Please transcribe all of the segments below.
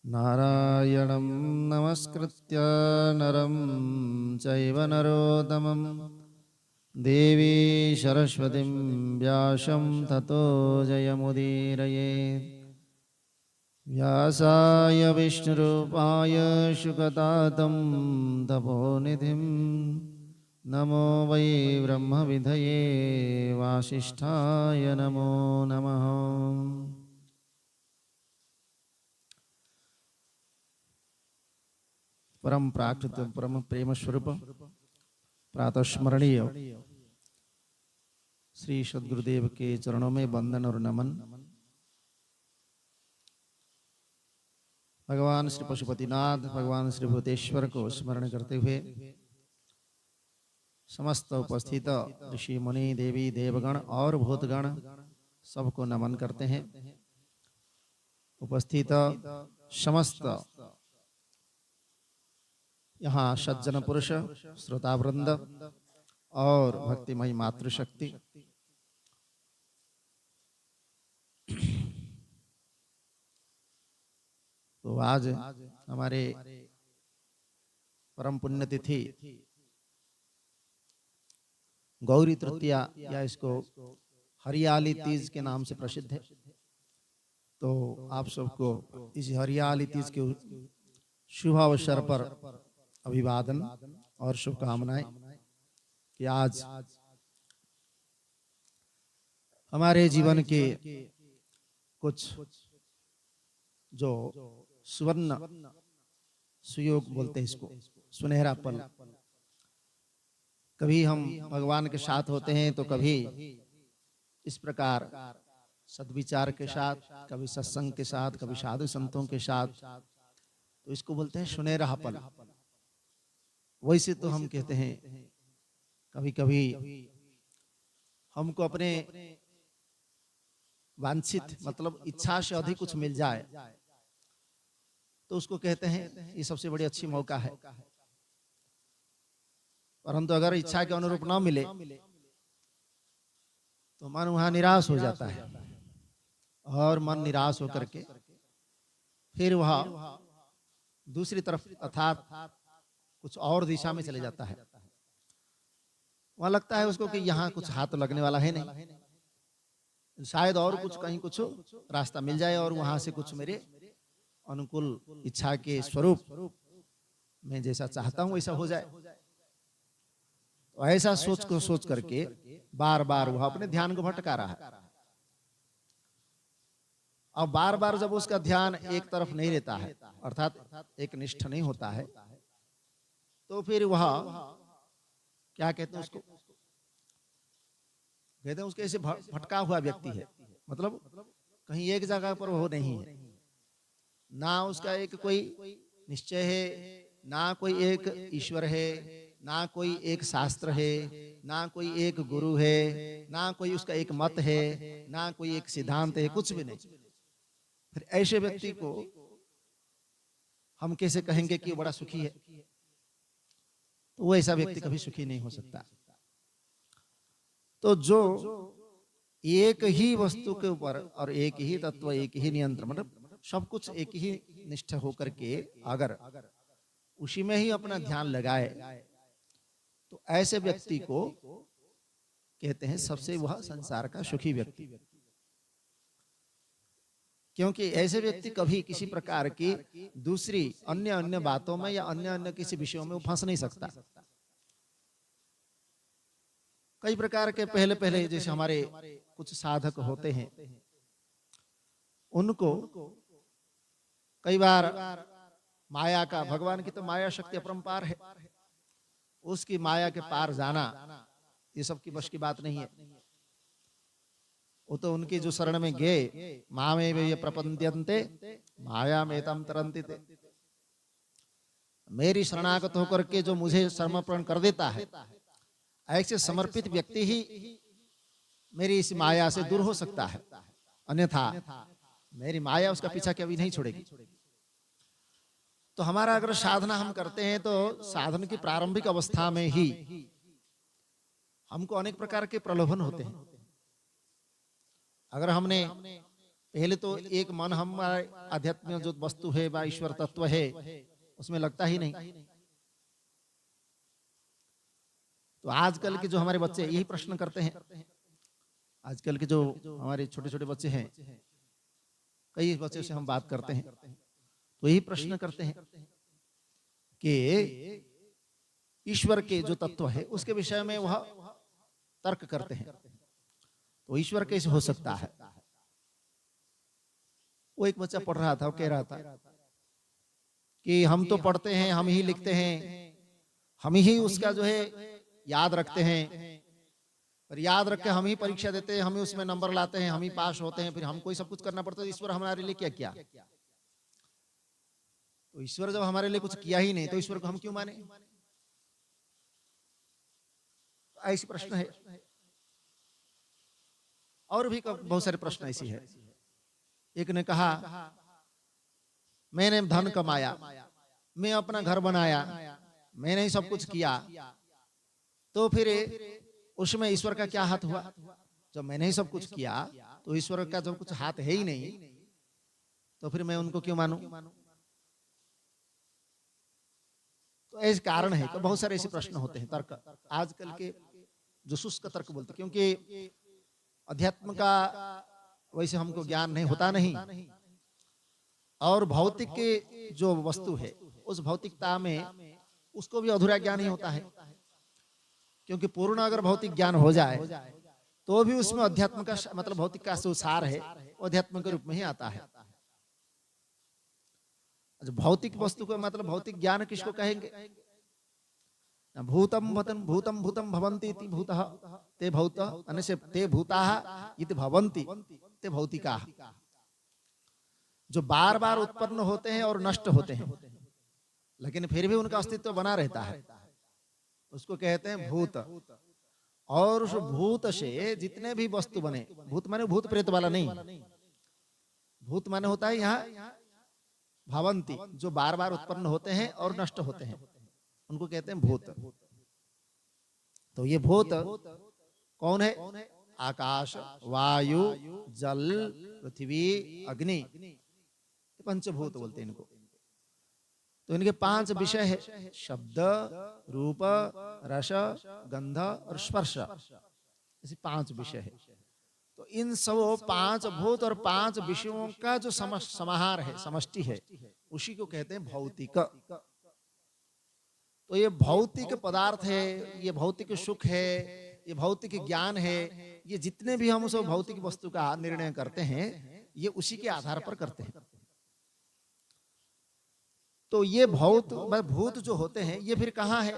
नारायणं नमस्कृत्य नरं चैव नरोत्तमं देवी सरस्वतीं व्यासं ततो जयमुदीरयेत्। व्यासाय विष्णुरूपाय शुकतातं तपोनिधिं नमो वै ब्रह्मविधये वासिष्ठाय नमो नमः। परम प्राकृत परम प्रेम स्वरूप प्रातस्मरणीय श्री सद्गुरुदेव के चरणों में वंदन और नमन। भगवान श्री पशुपतिनाथ भगवान श्री भूतेश्वर को स्मरण करते हुए समस्त उपस्थित ऋषि मुनि देवी देवगण और भूतगण सबको नमन करते हैं। उपस्थित समस्त यहाँ सज्जन पुरुष श्रोता वृंद और भक्तिमयी मातृशक्ति, तो आज हमारे परम पुण्यतिथि गौरी तृतीया या इसको हरियाली तीज के नाम से प्रसिद्ध है। तो आप सबको इस हरियाली तीज के शुभ अवसर पर अभिवादन और शुभकामनाएं कि आज हमारे जीवन के कुछ जो सुवर्ण सुयोग बोलते हैं इसको, सुनहरा पल, कभी हम भगवान के साथ होते हैं तो कभी इस प्रकार सद्विचार के साथ, कभी सत्संग के साथ, कभी साधु संतों के साथ, तो इसको बोलते हैं सुनहरा पल। वैसे तो हम कहते हैं कभी कभी हमको अपने वांछित मतलब इच्छा से अधिक कुछ मिल जाए तो उसको कहते हैं ये सबसे बड़ी अच्छी मौका है। परंतु अगर इच्छा के अनुरूप ना मिले तो मन वहां निराश हो जाता है और मन निराश होकर के फिर वह दूसरी तरफ अर्थात कुछ और दिशा में चले जाता है। वहां लगता है उसको कि यहाँ कुछ हाथ लगने वाला है नहीं, शायद और कुछ कहीं कुछ रास्ता मिल जाए और वहां से कुछ मेरे अनुकूल इच्छा के स्वरूप मैं जैसा चाहता हूं वैसा हो जाए। तो ऐसा सोच करके बार बार वह अपने ध्यान को भटका रहा है। अब बार बार जब उसका ध्यान एक तरफ नहीं रहता है अर्थात एक निष्ठ नहीं होता है तो फिर वह क्या कहते हैं उसको, कहते हैं उसके ऐसे भटका हुआ व्यक्ति है। मतलब कहीं एक जगह पर वो नहीं है, ना उसका एक कोई निश्चय है, ना कोई एक ईश्वर है, ना कोई एक शास्त्र है, ना कोई एक गुरु है, ना कोई उसका एक मत है, ना कोई एक सिद्धांत है, कुछ भी नहीं। फिर ऐसे व्यक्ति को हम कैसे कहेंगे कि वो बड़ा सुखी है? तो वो ऐसा व्यक्ति कभी सुखी नहीं हो सकता। तो जो एक ही वस्तु के ऊपर और एक ही तत्व, एक ही नियंत्रण, मतलब सब कुछ एक ही निष्ठ होकर के अगर उसी में ही अपना ध्यान लगाए तो ऐसे व्यक्ति को कहते हैं सबसे वह संसार का सुखी व्यक्ति। क्योंकि ऐसे व्यक्ति कभी किसी प्रकार की दूसरी अन्य अन्य बातों में या अन्य अन्य किसी विषयों में वो फंस नहीं सकता। कई प्रकार के पहले पहले जैसे हमारे कुछ साधक होते हैं, उनको कई बार माया का, भगवान की तो माया शक्ति अपरंपार है, उसकी माया के पार जाना ये सबकी बस की बात नहीं है। वो तो उनकी जो शरण में गए, मामे वे ये प्रपंद्यन्ते माया में तम तरंति, मेरी शरणागत होकर के जो मुझे समर्पण कर देता है, ऐसे समर्पित व्यक्ति ही मेरी इस माया से दूर हो सकता है, अन्यथा मेरी माया उसका पीछा कभी नहीं छोड़ेगी। तो हमारा अगर साधना हम करते हैं तो साधन की प्रारंभिक अवस्था में ही हमको अनेक प्रकार के प्रलोभन होते हैं। अगर हमने पहले तो एक मन हमारे आध्यात्म में जो वस्तु है व ईश्वर तत्व है उसमें लगता ही नहीं। तो आजकल के जो हमारे बच्चे यही प्रश्न करते हैं, आजकल के जो हमारे छोटे छोटे बच्चे हैं, कई बच्चों से हम बात करते हैं तो यही प्रश्न करते हैं कि ईश्वर के जो तत्व है उसके विषय में वह तर्क करते हैं, तो ईश्वर कैसे हो सकता है। वो एक बच्चा पढ़ रहा था, वो कह रहा था कि हम तो पढ़ते हैं, हम ही लिखते हैं, हम ही उसका जो है याद रखते हैं, और याद रख के हम ही परीक्षा देते हैं, हम ही उसमें नंबर लाते हैं, हम ही पास होते हैं, फिर हमको ही सब कुछ करना पड़ता है, ईश्वर हमारे लिए क्या किया। तो ईश्वर जब हमारे लिए कुछ किया ही नहीं तो ईश्वर को हम क्यों माने। ऐसी प्रश्न है, और भी बहुत सारे प्रश्न ऐसी है। एक ने कहा मैंने धन कमाया, मैं अपना घर बनाया, मैंने ही सब कुछ किया, तो फिर उसमें ईश्वर का क्या हाथ हुआ। जब मैंने ही सब कुछ किया तो ईश्वर का जब कुछ हाथ है ही नहीं तो फिर मैं उनको क्यों मानूं। तो ऐसे कारण है, तो बहुत सारे ऐसे प्रश्न होते हैं, तर्क आजकल के जो शुष्क तर्क बोलते, क्योंकि अध्यात्म का वैसे हमको ज्ञान नहीं होता नहीं, और भौतिक के जो वस्तु है उस भौतिकता में उसको भी अधूरा ज्ञान ही होता है, क्योंकि पूर्ण अगर भौतिक ज्ञान हो जाए तो भी उसमें अध्यात्म का मतलब भौतिक का जो सार है वो अध्यात्म के रूप में ही आता है। भौतिक वस्तु को मतलब भौतिक ज्ञान किसको कहेंगे। भूतम भूतम भूतम भवन्ति इति भूतः ते भौत अनसे ते भूताः इति भवन्ति ते भौतिकाः, जो बार बार उत्पन्न होते हैं और नष्ट होते हैं लेकिन फिर भी उनका अस्तित्व बना रहता है, उसको कहते हैं भूत। और उस भूत से जितने भी वस्तु बने, भूत माने भूत प्रेत वाला नहीं, भूत माने होता है यहाँ भवन्ति, जो बार बार उत्पन्न होते हैं और नष्ट होते हैं, उनको कहते हैं भूत। तो ये भूत कौन है। आकाश, वायु, जल, पृथ्वी, अग्नि, पंचभूत बोलते हैं इनको। तो इनके 5 विषय है, शब्द, रूप, रस, गंध और स्पर्श, ऐसे 5 विषय है। तो इन सब 5 भूत और 5 विषयों का जो समाहार है, समष्टि है, उसी को कहते हैं भौतिक। तो ये भौतिक पदार्थ है, ये भौतिक सुख है, ये भौतिक ज्ञान है, ये जितने भी हम उस भौतिक वस्तु का निर्णय करते हैं ये उसी के आधार पर करते हैं। तो ये भूत जो होते हैं ये फिर कहाँ है,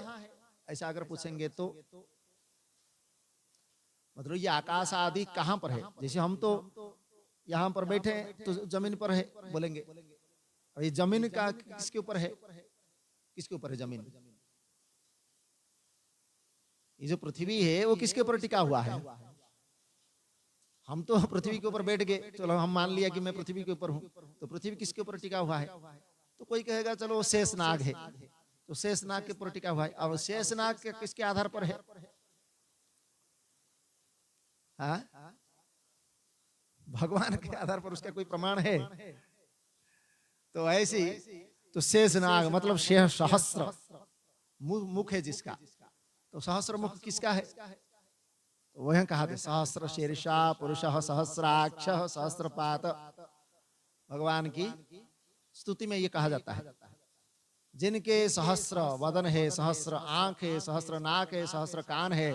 ऐसा अगर पूछेंगे तो मतलब ये आकाश आदि कहाँ पर है। जैसे हम तो यहाँ पर बैठे हैं तो जमीन पर है बोलेंगे, और ये जमीन का किसके ऊपर है, किसके ऊपर है जमीन। ये जो पृथ्वी है वो किसके ऊपर टिका हुआ है। हम तो पृथ्वी के ऊपर बैठ गए, चलो हम मान लिया कि मैं पृथ्वी के ऊपर हूँ, तो पृथ्वी किसके ऊपर टिका हुआ है। तो कोई कहेगा चलो शेषनाग है, तो शेषनाग के ऊपर टिका हुआ है। अब शेषनाग के किसके आधार पर है। हाँ, भगवान के आधार पर उसका कोई प्रमाण है। तो ऐसी तो शेषनाग मतलब शेष सहस्त्र मुख है जिसका, तो सहस्र मुख किसका है। तो वह कहा था सहस्र शीर्षा पुरुष सहस्राक्ष सहस्रपात, भगवान की स्तुति में ये कहा जाता है जिनके सहस्र वदन है, सहस्र आंख है, सहस्र नाक है, सहस्र कान है,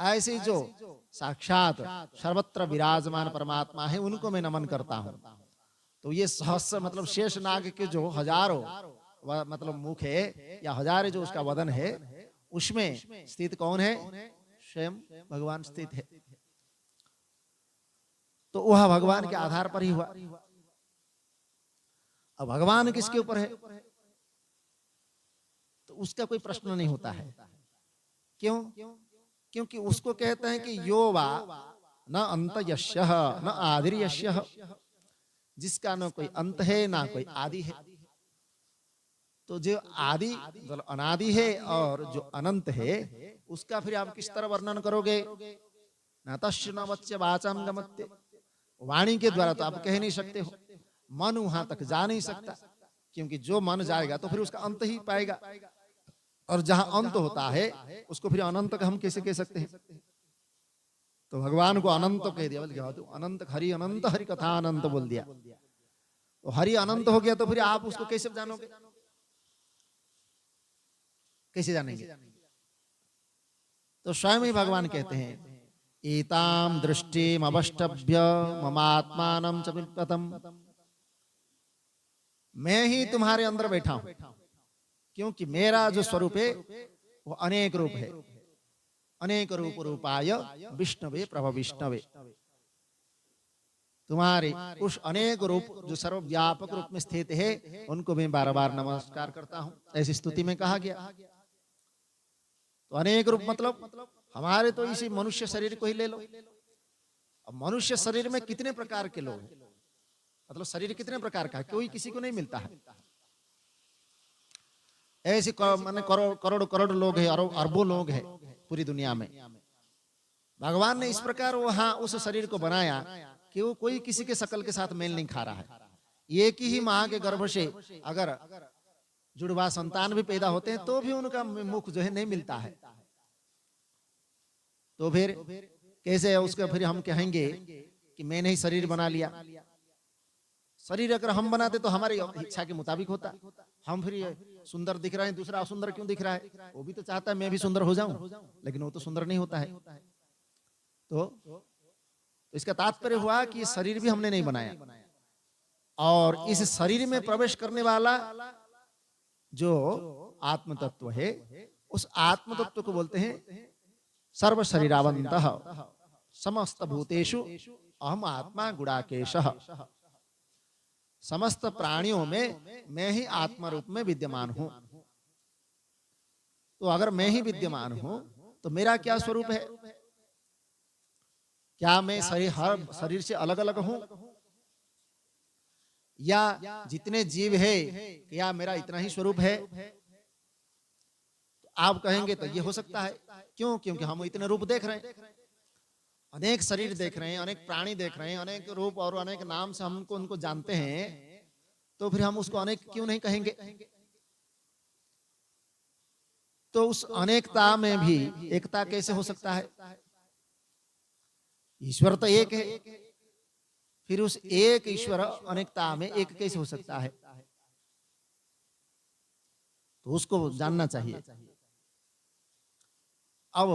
ऐसे जो साक्षात सर्वत्र विराजमान परमात्मा है उनको मैं नमन करता हूँ। तो ये सहस्र मतलब शेष नाग के जो हजारों मतलब मुख है या हजारों जो उसका वदन है उसमें स्थित कौन है, स्वयं भगवान स्थित है। तो वह भगवान के आधार पर ही हुआ। अब भगवान किसके ऊपर है तो उसका कोई प्रश्न नहीं होता है। क्यों, क्योंकि उसको कहते हैं कि यो वा न अंत यश्यः न आदिर यश्यः, जिसका न कोई अंत है ना कोई आदि है। तो जो आदि मतलब अनादि है और जो अनंत है उसका फिर आप किस तरह वर्णन करोगे। न तस्य न वच्य वाचाम गमत्य, वाणी के द्वारा तो आप कह नहीं सकते हो, मन वहां तक जा नहीं सकता, क्योंकि जो मन जाएगा तो फिर उसका अंत ही पाएगा, और जहां अंत होता है उसको फिर अनंत का हम कैसे कह सकते हैं? तो भगवान को अनंत कह दिया, बोल तो अनंत हरि कथा अनंत बोल दिया। तो हरि अनंत हो गया तो फिर आप उसको कैसे जानोगे, कैसे जानेंगे? तो स्वयं ही भगवान कहते हैं, एताम दृष्टिम अवष्टभ्य ममात्मानं च विपतम, मैं ही तुम्हारे अंदर बैठा हूं, क्योंकि मेरा जो स्वरूप है वो अनेक रूप है। अनेक रूप रूपाय विष्णवे प्रभ विष्णवे, तुम्हारे उस अनेक रूप जो सर्वव्यापक रूप में स्थित है उनको मैं बार बार नमस्कार करता हूं, ऐसी स्तुति में कहा गया। तो अनेक रूप मतलब हमारे तो इसी मनुष्य शरीर को ही ले लो। अब मनुष्य शरीर में कितने प्रकार के लोग हैं, मतलब शरीर कितने प्रकार का है, कोई किसी को नहीं मिलता है। ऐसे माने करोड़ करोड़ लोग हैं, अरबों लोग हैं पूरी दुनिया में। भगवान ने इस प्रकार वहां उस शरीर को बनाया कि वो कोई किसी के शकल के साथ मेल नहीं खा रहा है। एक ही माँ के गर्भ से अगर जुड़वा संतान भी पैदा होते हैं तो भी उनका मुख जो है नहीं मिलता है। तो फिर कैसे उसका फिर हम कहेंगे कि मैंने ही शरीर बना लिया? शरीर अगर हम बनाते तो हमारी इच्छा के मुताबिक होता। हम फिर ये सुंदर दिख रहे हैं, दूसरा असुंदर क्यों दिख रहा है? वो भी तो चाहता है मैं भी सुंदर हो जाऊं, लेकिन वो तो सुंदर नहीं होता है। तो इसका तात्पर्य हुआ कि ये शरीर भी हमने नहीं बनाया, और इस शरीर में प्रवेश करने वाला जो आत्म तत्व है, उस आत्म तत्व को बोलते हैं सर्व शरीरावंतः समस्त भूतेषु अहम आत्मा गुणाकेशः। समस्त प्राणियों में मैं ही आत्मा रूप में विद्यमान हूं। तो अगर मैं ही विद्यमान हूं तो मेरा क्या स्वरूप है? क्या मैं हर शरीर से अलग अलग हूं, या जितने जीव है क्या मेरा इतना ही स्वरूप है? तो आप कहेंगे तो ये हो सकता है। क्यों? क्योंकि हम इतने रूप देख रहे हैं, अनेक शरीर देख रहे हैं, अनेक प्राणी देख रहे हैं, अनेक रूप और अनेक नाम से हमको उनको जानते हैं, तो फिर हम उसको अनेक क्यों नहीं कहेंगे? तो उस अनेकता में भी एकता कैसे हो सकता है? ईश्वर तो एक है, फिर उस एक ईश्वर अनेकता में एक कैसे हो सकता है? तो उसको जानना चाहिए। अब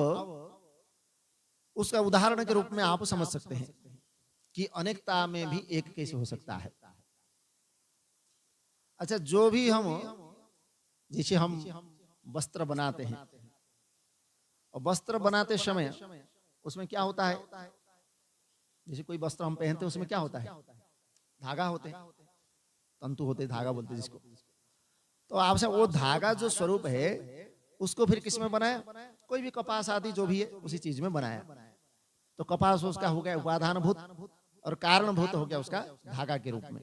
उसका उदाहरण के रूप में आप समझ सकते हैं कि अनेकता में भी एक कैसे हो सकता है। अच्छा, जो भी हम जैसे हम वस्त्र बनाते हैं, और वस्त्र बनाते समय उसमें क्या होता है? जैसे कोई वस्त्र हम पहनते हैं उसमें क्या होता है? धागा होते हैं, तंतु होते हैं, धागा बोलते हैं जिसको। तो आपसे वो धागा जो स्वरूप है उसको फिर किस में बनाया? कोई भी कपास आदि जो भी है उसी चीज में बनाया। तो कपास उसका हो गया उपादानभूत, और कारणभूत हो गया उसका धागा के रूप में।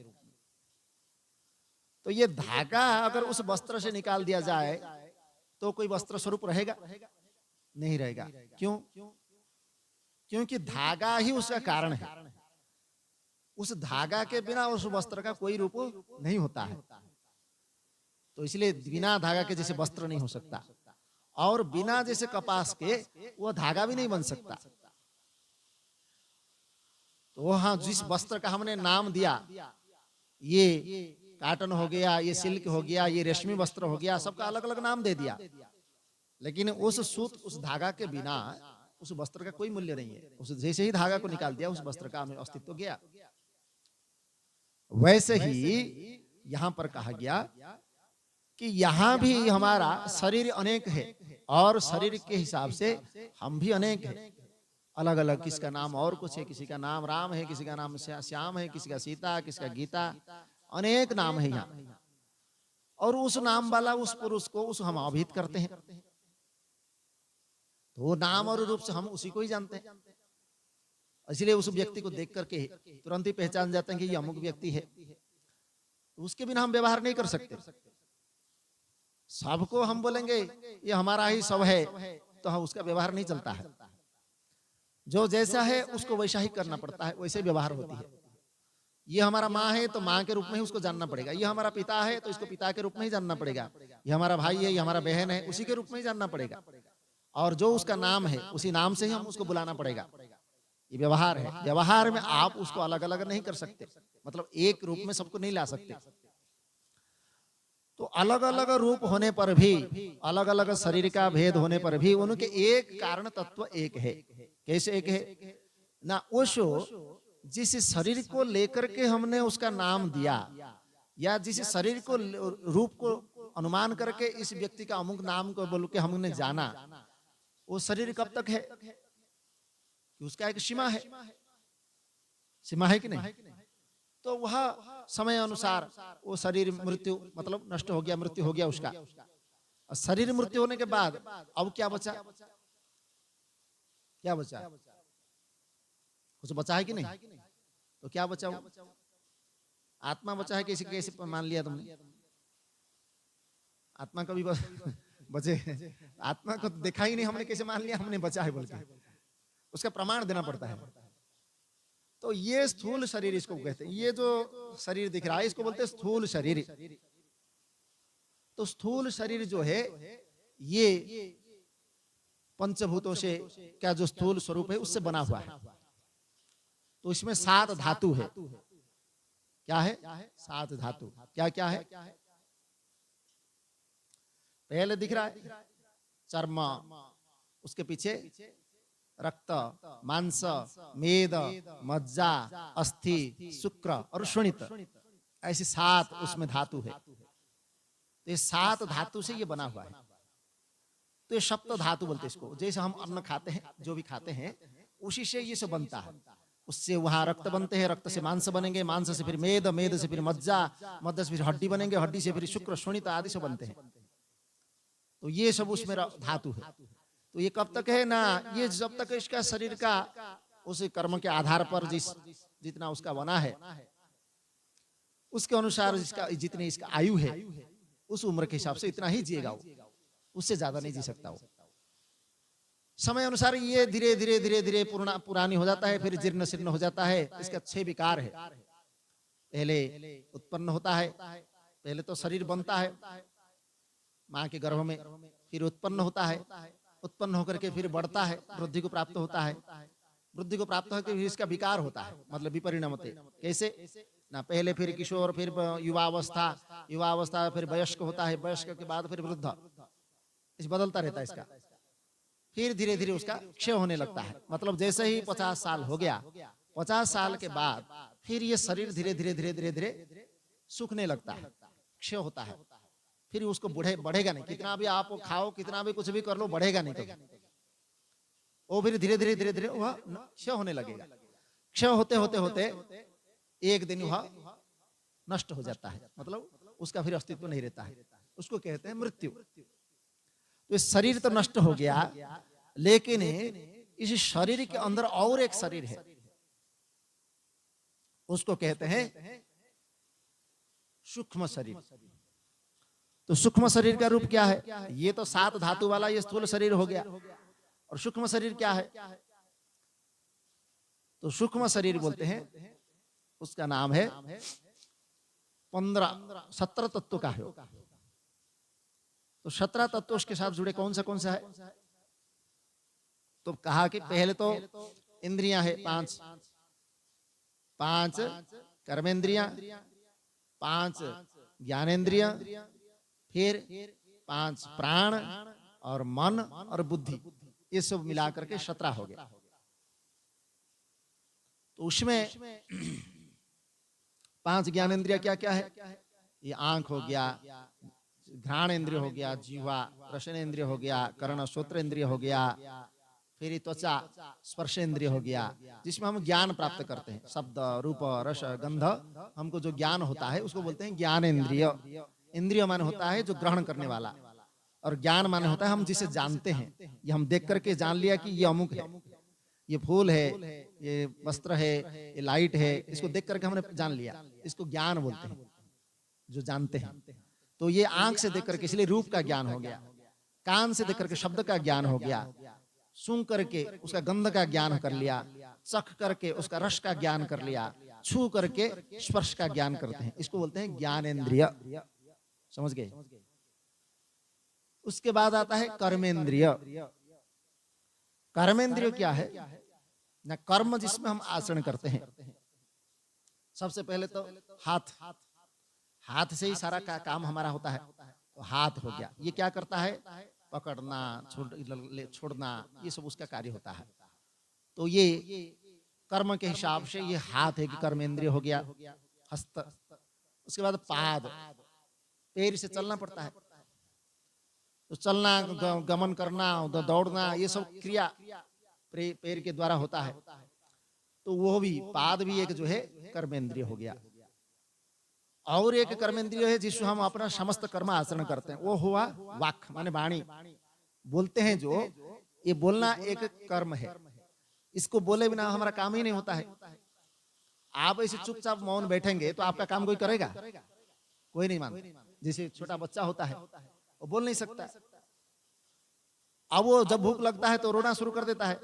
तो ये धागा अगर उस वस्त्र से निकाल दिया जाए तो कोई वस्त्र स्वरूप रहेगा? नहीं रहेगा। क्यों? क्योंकि धागा ही उसका कारण है। उस धागा के बिना उस वस्त्र का कोई रूप नहीं होता है। तो इसलिए बिना धागा के जैसे वस्त्र नहीं हो सकता, और बिना जैसे कपास के वो धागा भी नहीं बन सकता। तो हाँ, जिस वस्त्र का हमने नाम दिया, ये काटन हो गया, ये सिल्क हो गया, ये रेशमी वस्त्र हो गया, सबका अलग अलग नाम दे दिया, लेकिन उस सूत उस धागा के बिना उस वस्त्र का कोई मूल्य नहीं है। उस जैसे ही धागा को निकाल दिया उस वस्त्र का हमें अस्तित्व गया। वैसे ही यहां पर कहा गया कि यहां भी हमारा शरीर अनेक है, और शरीर के हिसाब से हम भी अनेक है, अलग अलग। किसका नाम और कुछ है, किसी का नाम राम है, किसी का नाम श्याम है, किसी का सीता, किसी का गीता, अनेक नाम है यहाँ। और उस नाम वाला उस पुरुष को उस हम अभिहित करते हैं, तो वो नाम और रूप से हम उसी को ही जानते हैं। इसलिए उस व्यक्ति को देख करके तुरंत ही पहचान जाते हैं कि ये अमुक व्यक्ति है। तो उसके बिना हम व्यवहार नहीं कर सकते। सबको हम बोलेंगे ये हमारा ही सब है, तो हम उसका व्यवहार नहीं चलता है। जो जैसा है उसको वैसा ही करना पड़ता है, वैसे व्यवहार होती है। ये हमारा माँ है तो माँ के रूप में ही उसको जानना पड़ेगा, ये हमारा पिता है तो इसको पिता के रूप में ही जानना पड़ेगा, ये हमारा भाई है, ये हमारा बहन है, उसी के रूप में ही जानना पड़ेगा। और जो उसका नाम है उसी नाम से ही हम उसको बुलाना पड़ेगा। ये व्यवहार है। व्यवहार में आप उसको अलग अलग नहीं कर सकते, मतलब एक रूप में सबको नहीं ला सकते। तो अलग अलग रूप होने पर भी, अलग अलग शरीर का भेद होने पर भी उनके एक कारण तत्व एक है। कैसे एक है ना? ओशो जिस शरीर को लेकर के हमने उसका नाम दिया, या जिस शरीर को रूप को अनुमान करके इस व्यक्ति का अमुक नाम को बोल के हमने जाना, वो शरीर कब तक है? कि उसका एक सीमा है, सीमा है कि नहीं? तो वह समय अनुसार वो शरीर मृत्यु मतलब नष्ट हो गया, मृत्यु हो गया उसका। और शरीर मृत्यु होने के बाद अब क्या बचा? क्या बचा? कुछ बचा है कि नहीं? तो क्या बचा? आत्मा बचा है। कैसे कैसे मान लिया तुमने? आत्मा कभी बचे? आत्मा को देखा ही नहीं हमने, कैसे मान लिया हमने बचा है बोल के? उसका प्रमाण देना पड़ता है। तो ये स्थूल शरीर इसको कहते हैं। ये जो शरीर दिख रहा है इसको बोलते हैं स्थूल शरीर। तो स्थूल शरीर जो है ये पंचभूतों से क्या जो स्थूल स्वरूप है उससे बना हुआ है। तो इसमें 7 धातु है। क्या है? 7 धातु। क्या क्या है? पहले दिख रहा है चर्म, उसके पीछे रक्त, मांस, मेद, मज्जा, अस्थि, शुक्र और शोणित, ऐसे 7 उसमें धातु है। तो ये 7 धातु से ये बना हुआ है। तो ये सप्त धातु बोलते हैं इसको। जैसे हम अन्न खाते हैं, जो भी खाते हैं उसी से ये सब बनता है। उससे वहां रक्त बनते हैं, रक्त से मांस बनेंगे, मांस से फिर मेद, मेद से फिर मज्जा, मज्जा से फिर हड्डी बनेंगे, हड्डी से फिर शुक्र, शोणित आदि से बनते हैं। तो ये सब उसमें धातु है। तो ये कब तक है ना? ये जब तक इसका शरीर का उस कर्म के आधार पर जितना उसका बना है उसके अनुसार इसका जितनी इसका आयु है उस उम्र के हिसाब से इतना ही जिएगा वो, उससे ज्यादा नहीं जी सकता वो। समय अनुसार ये धीरे धीरे धीरे धीरे पुरानी हो जाता है, फिर जीर्ण शीर्ण हो जाता है। इसका 6 विकार है। पहले उत्पन्न होता है, पहले तो शरीर बनता है माँ के गर्भ में, फिर उत्पन्न होता है, उत्पन्न होकर के फिर बढ़ता है, वृद्धि को प्राप्त होता है, वृद्धि को प्राप्त होकर फिर इसका विकार होता है, मतलब विपरिणमते। कैसे ना? पहले फिर किशोर, फिर युवावस्था, युवावस्था फिर वयस्क होता है, वयस्क के बाद फिर वृद्ध, इस बदलता रहता है इसका। फिर धीरे धीरे उसका क्षय होने लगता है। मतलब जैसे ही 50 साल हो गया, 50 साल के बाद फिर ये शरीर धीरे धीरे धीरे धीरे धीरे सूखने लगता है, क्षय होता है। फिर उसको बढ़ेगा नहीं, कितना भी आप खाओ, कितना भी कुछ भी कर लो, बढ़ेगा नहीं कभी। वो फिर धीरे धीरे धीरे धीरे वह क्षय होने लगेगा। क्षय होते होते होते एक दिन वह नष्ट हो जाता है, मतलब उसका फिर अस्तित्व नहीं रहता है। उसको कहते हैं मृत्यु। तो इस शरीर तो नष्ट हो गया, लेकिन इस शरीर के अंदर और एक शरीर है, उसको कहते हैं सूक्ष्म शरीर। तो सूक्ष्म शरीर का रूप क्या है? ये तो 7 धातु वाला ये स्थूल शरीर हो गया। और सूक्ष्म शरीर क्या है? तो सूक्ष्म शरीर बोलते हैं, उसका नाम है 17 तत्व का है। तो 17 तत्व उसके साथ जुड़े कौन सा है? तो कहा कि पहले तो इंद्रियां है 5 कर्मेंद्रियां, 5 ज्ञानेंद्रियां, फिर 5 प्राण और मन और बुद्धि, ये सब मिलाकर के 17 हो गया। तो उसमें 5 ज्ञानेंद्रिय क्या क्या है? ये आंख हो गया, घ्राण इंद्रिय हो गया, जीवा रसन इंद्रिय हो गया, कर्ण श्रोत्र इंद्रिय हो गया, फिर त्वचा स्पर्श इंद्रिय हो गया, जिसमें हम ज्ञान प्राप्त करते हैं। शब्द, रूप, रस, गंध, हमको जो ज्ञान होता है उसको बोलते हैं ज्ञान इंद्रिय। इंद्रिय माने होता है जो ग्रहण करने वाला, और ज्ञान माने होता है हम जिसे जानते हैं। ये हम देख करके जान लिया कि ये अमुक है, ये फूल है, ये वस्त्र है, ये लाइट है, इसको देख करके हमने जान लिया, इसको ज्ञान बोलते हैं, जो जानते हैं। तो ये आंख से देख करके इसलिए रूप का ज्ञान हो गया, कान से देख करके शब्द का ज्ञान हो गया, सूंघ करके उसका गंध का ज्ञान कर लिया, चख करके उसका रस का ज्ञान कर लिया, छू करके स्पर्श का ज्ञान करते हैं, इसको बोलते हैं ज्ञानेंद्रिय। समझ गए? उसके बाद आता है कर्मेंद्रिय। कर्मेंद्रिय क्या है? ना कर्म जिसमें हम आचरण करते हैं। सबसे पहले तो हाथ, हाथ से ही सारा काम हमारा होता है। तो हाथ हो गया, ये क्या करता है? पकड़ना, छोड़ना, ये सब उसका कार्य होता है। तो ये कर्म के हिसाब से ये हाथ है कि कर्मेंद्रिय हो गया। हस्त, उसके बाद पाद, पैर से चलना पड़ता है। तो चलना, गमन करना, दौड़ना, ये सब क्रिया पैर के द्वारा होता है। तो वो भी, पाद भी एक जो है कर्मेंद्रिय हो गया। और एक कर्मेंद्रिय है जिससे हम अपना समस्त कर्म आचरण करते हैं, वो हुआ वाक, माने वाणी। बोलते हैं जो, ये बोलना एक कर्म है। इसको बोले बिना हमारा काम ही नहीं होता है। आप ऐसे चुपचाप मौन बैठेंगे तो आपका काम कोई करेगा? कोई नहीं मानता। जैसे छोटा बच्चा होता है, वो बोल नहीं सकता। अब वो जब भूख लगता है तो रोना शुरू कर देता है।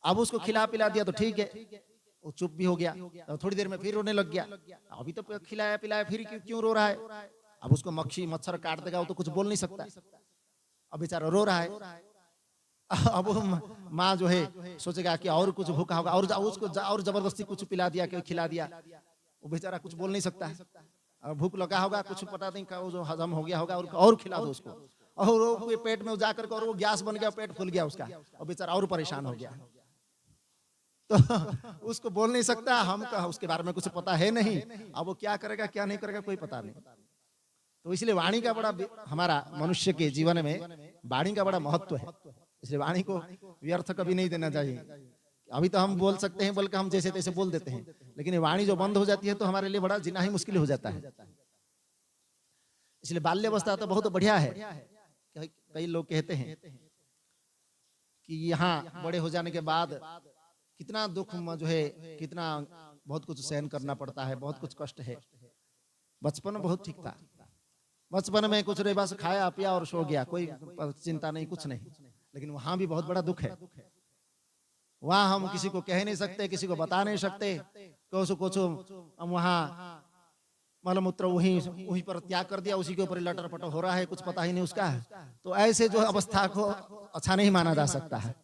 अब उसको खिला पिला दिया तो ठीक है, वो चुप भी हो गया। तो थोड़ी देर में फिर रोने लग गया। अभी तो खिलाया पिलाया, फिर क्यों रो रहा है? अब उसको मक्खी मच्छर काट देगा, वो तो कुछ बोल नहीं सकता। अब बेचारा रो रहा है। अब माँ जो है सोचेगा कि और कुछ भूखा होगा, और उसको और जबरदस्ती कुछ पिला दिया, खिला दिया। वो बेचारा कुछ बोल नहीं सकता है। अब भूख लगा होगा, कुछ पता नहीं वो जो हजम हो गया होगा, और खिला दो उसको, और वो पेट में जाकर के और वो गैस बन गया, पेट फूल गया उसका, और बेचारा और परेशान हो गया। तो उसको बोल नहीं सकता, हम उसके बारे में कुछ पता है नहीं। अब वो क्या करेगा क्या नहीं करेगा कोई पता नहीं। तो इसलिए वाणी का बड़ा, हमारा मनुष्य के जीवन में वाणी का बड़ा महत्व है। इसलिए वाणी को व्यर्थ कभी नहीं देना चाहिए। अभी तो हम बोल सकते हैं, बल्कि हम जैसे तैसे बोल देते हैं, लेकिन वाणी जो बंद हो जाती है तो हमारे लिए बड़ा जीना ही मुश्किल हो जाता है। इसलिए बाल्यावस्था तो बहुत बढ़िया है। कई लोग कहते हैं कि यहाँ बड़े हो जाने के बाद कितना दुख जो है, कितना बहुत कुछ सहन करना पड़ता है, बहुत कुछ कष्ट है। बचपन में बहुत ठीक था, बचपन में कुछ नहीं, बस खाया पिया और सो गया, कोई चिंता नहीं, कुछ नहीं। लेकिन वहां भी बहुत बड़ा दुख है। वहां हम किसी को कह नहीं सकते, किसी को बता नहीं सकते, कुछ हम वहां मलमूत्र वहीं पर त्याग कर दिया, उसी के ऊपर लटर पटर हो रहा है, कुछ पता ही नहीं उसका। तो ऐसे जो अवस्था को अच्छा नहीं माना जा सकता है।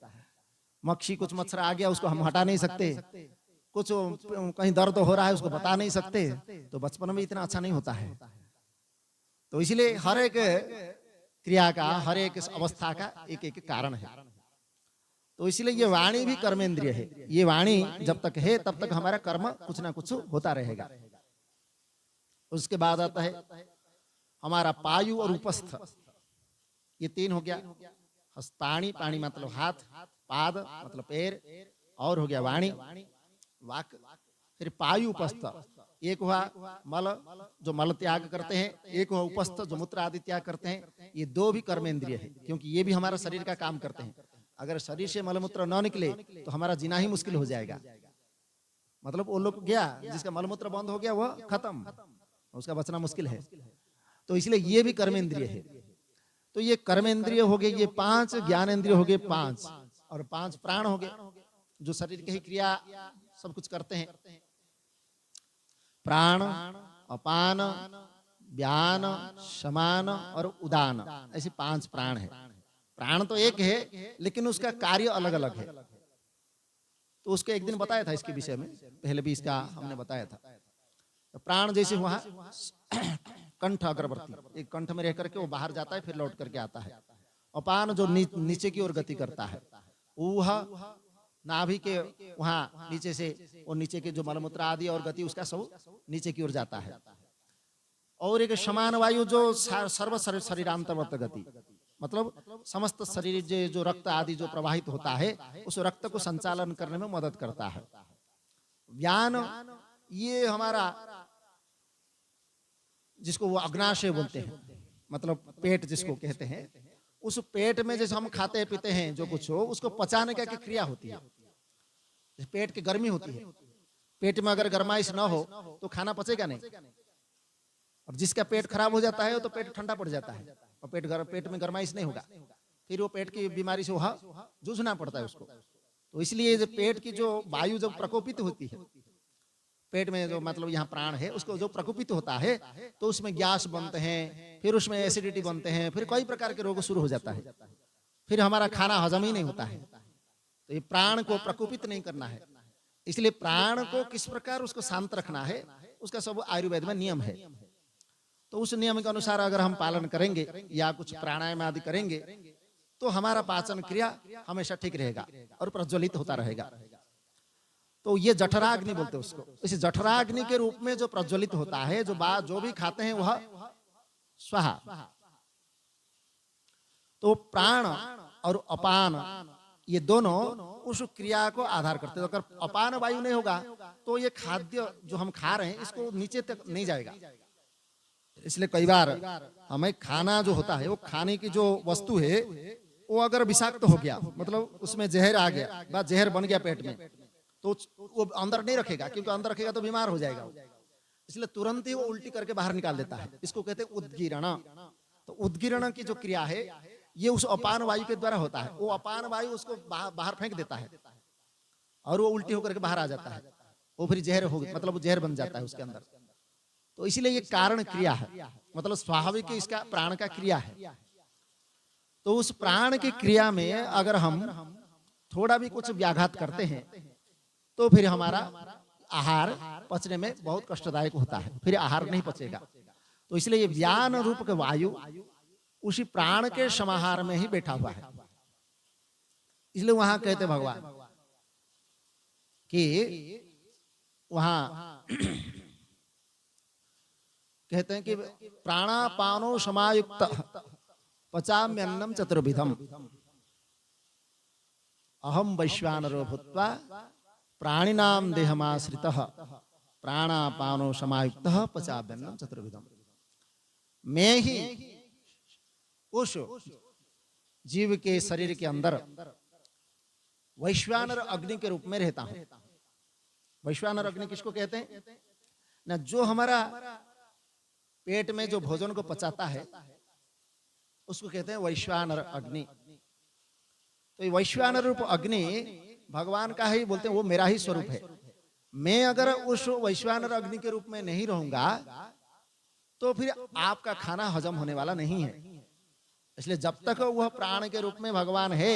मक्खी कुछ मच्छर आ गया, उसको हम हटा नहीं सकते, कुछ कहीं दर्द हो रहा है उसको बता नहीं सकते। तो बचपन में इतना अच्छा नहीं होता है। तो इसलिए हर एक क्रिया का, हर एक अवस्था का एक एक कारण है। तो इसलिए ये वाणी भी कर्मेंद्रिय है। ये वाणी जब तक है तब तक हमारा कर्म कुछ ना कुछ होता रहेगा। उसके बाद आता है हमारा पायु और उपस्थ, ये तीन हो गया। हस्ताणी, पाणी मतलब हाथ, पाद मतलब पैर, और हो गया वाणी, वाक। फिर पायु उपस्थ, एक हुआ मल, जो मल त्याग करते हैं, एक हुआ उपस्थ, जो मूत्र आदि त्याग करते हैं। ये दो भी कर्मेंद्रिय है, क्योंकि ये भी हमारा शरीर का काम करते हैं। अगर शरीर से मलमूत्र न निकले तो हमारा जीना ही मुश्किल हो जाएगा। मतलब वो लोग गया, जिसका मलमूत्र बंद हो गया वह खत्म, उसका बचना मुश्किल है। तो इसलिए ये भी कर्मेंद्रिय है। तो ये कर्मेंद्रिय हो गए, ये 5 ज्ञानेंद्रिय हो गए 5, और 5 प्राण हो गए, जो शरीर की क्रिया सब कुछ करते हैं। प्राण, अपान, व्यान, समान और उदान, ऐसे 5 प्राण है। प्राण तो एक है, लेकिन उसका कार्य अलग अलग है। तो उसको एक दिन बताया था इसके विषय में, पहले भी इसका हमने बताया था। तो प्राण जैसे वहां कंठ अग्रवर्ती, एक कंठ में रह करके वो बाहर जाता है, फिर लौट करके आता है। अपान जो नीचे की ओर गति करता है, वह नाभि के वहां नीचे से, और नीचे के जो मलमूत्र आदि और गति उसका सब नीचे की ओर जाता है। और एक समान वायु जो सर्व शरीरांतर्गत गति, मतलब समस्त शरीर जो रक्त आदि जो प्रवाहित होता है, उस रक्त को संचालन करने में मदद करता है। व्यान, ये हमारा जिसको वो अग्नाशय बोलते हैं, मतलब पेट जिसको कहते हैं, उस पेट में जैसे हम खाते पीते हैं जो कुछ हो, उसको पचाने का क्रिया होती है। पेट की गर्मी होती है, पेट में अगर गर्माइश ना हो तो खाना पचेगा नहीं। और जिसका पेट खराब हो जाता है तो पेट ठंडा पड़ जाता है, और पेट में गर्माइश नहीं होगा। फिर वो पेट की बीमारी से वह जूझना पड़ता है उसको। तो इसलिए जो पेट की जो वायु जब प्रकोपित होती है, पेट में जो मतलब यहाँ प्राण है उसको जो प्रकोपित होता है, तो उसमें गैस बनते हैं, फिर उसमें एसिडिटी बनते हैं, फिर कई प्रकार के रोग शुरू हो जाता है, फिर हमारा खाना हजम ही नहीं होता है। तो ये प्राण को प्रकोपित नहीं करना है, इसलिए प्राण को किस प्रकार उसको शांत रखना है, उसका सब आयुर्वेद में नियम है। तो उस नियम के अनुसार अगर हम पालन करेंगे या कुछ प्राणायाम आदि करेंगे, तो हमारा पाचन क्रिया हमेशा ठीक रहेगा और प्रज्वलित होता रहेगा। तो ये जठराग्नि बोलते हैं उसको। इस जठराग्नि के रूप में जो प्रज्वलित होता है, जो भी खाते हैं वह स्वाहा। तो प्राण और अपान ये दोनों उस क्रिया को आधार करते हैं। अगर अपान वायु नहीं होगा तो ये खाद्य जो हम खा रहे हैं इसको नीचे तक नहीं जाएगा। इसलिए कई बार हमें खाना जो होता है, वो खाने की जो वस्तु है वो अगर विषाक्त हो गया, मतलब उसमें जहर आ गया, बस जहर बन गया पेट में, तो वो अंदर नहीं रखेगा, क्योंकि अंदर रखेगा तो बीमार हो जाएगा। इसलिए तुरंत ही वो उल्टी करके बाहर निकाल देता है। इसको कहते हैं उद्गीरण। तो उद्गीरण की जो क्रिया है ये उस अपान वायु के द्वारा होता है। वो अपान वायु उसको बाहर फेंक देता है और वो उल्टी होकर के बाहर आ जाता है, वो फिर जहर हो, मतलब वो जहर बन जाता है उसके अंदर। तो इसीलिए ये कारण क्रिया है, मतलब स्वाभाविक इसका प्राण का क्रिया है। तो उस प्राण की क्रिया में अगर हम थोड़ा भी कुछ व्याघात करते हैं तो फिर हमारा आहार पचने में बहुत कष्टदायक होता है, फिर आहार नहीं पचेगा। तो इसलिए ये व्यान रूप के वायु उसी प्राण के समाहार में ही बैठा हुआ है। इसलिए वहां कहते भगवान कि वहां कहते हैं कि प्राणापानो समायुक्त पचाम्यन्नम चतुर्विधम अहम वैश्वानरो भूत्वा प्राणिनाम देहमाश्रितः प्राणापानो समायुक्तः पचाम्यन्नम चतुर्विधम। मैं ही उस जीव के शरीर के अंदर वैश्वानर अग्नि के रूप में रहता हूं। वैश्वानर अग्नि किसको कहते हैं ना? जो हमारा पेट में जो भोजन को पचाता है उसको कहते हैं वैश्वानर अग्नि। तो ये वैश्वानर रूप अग्नि भगवान का ही बोलते हैं, वो मेरा ही स्वरूप है। मैं अगर उस वैश्वानर अग्नि के रूप में नहीं रहूंगा तो फिर आपका खाना हजम होने वाला नहीं है। इसलिए जब तक वह प्राण के रूप में भगवान है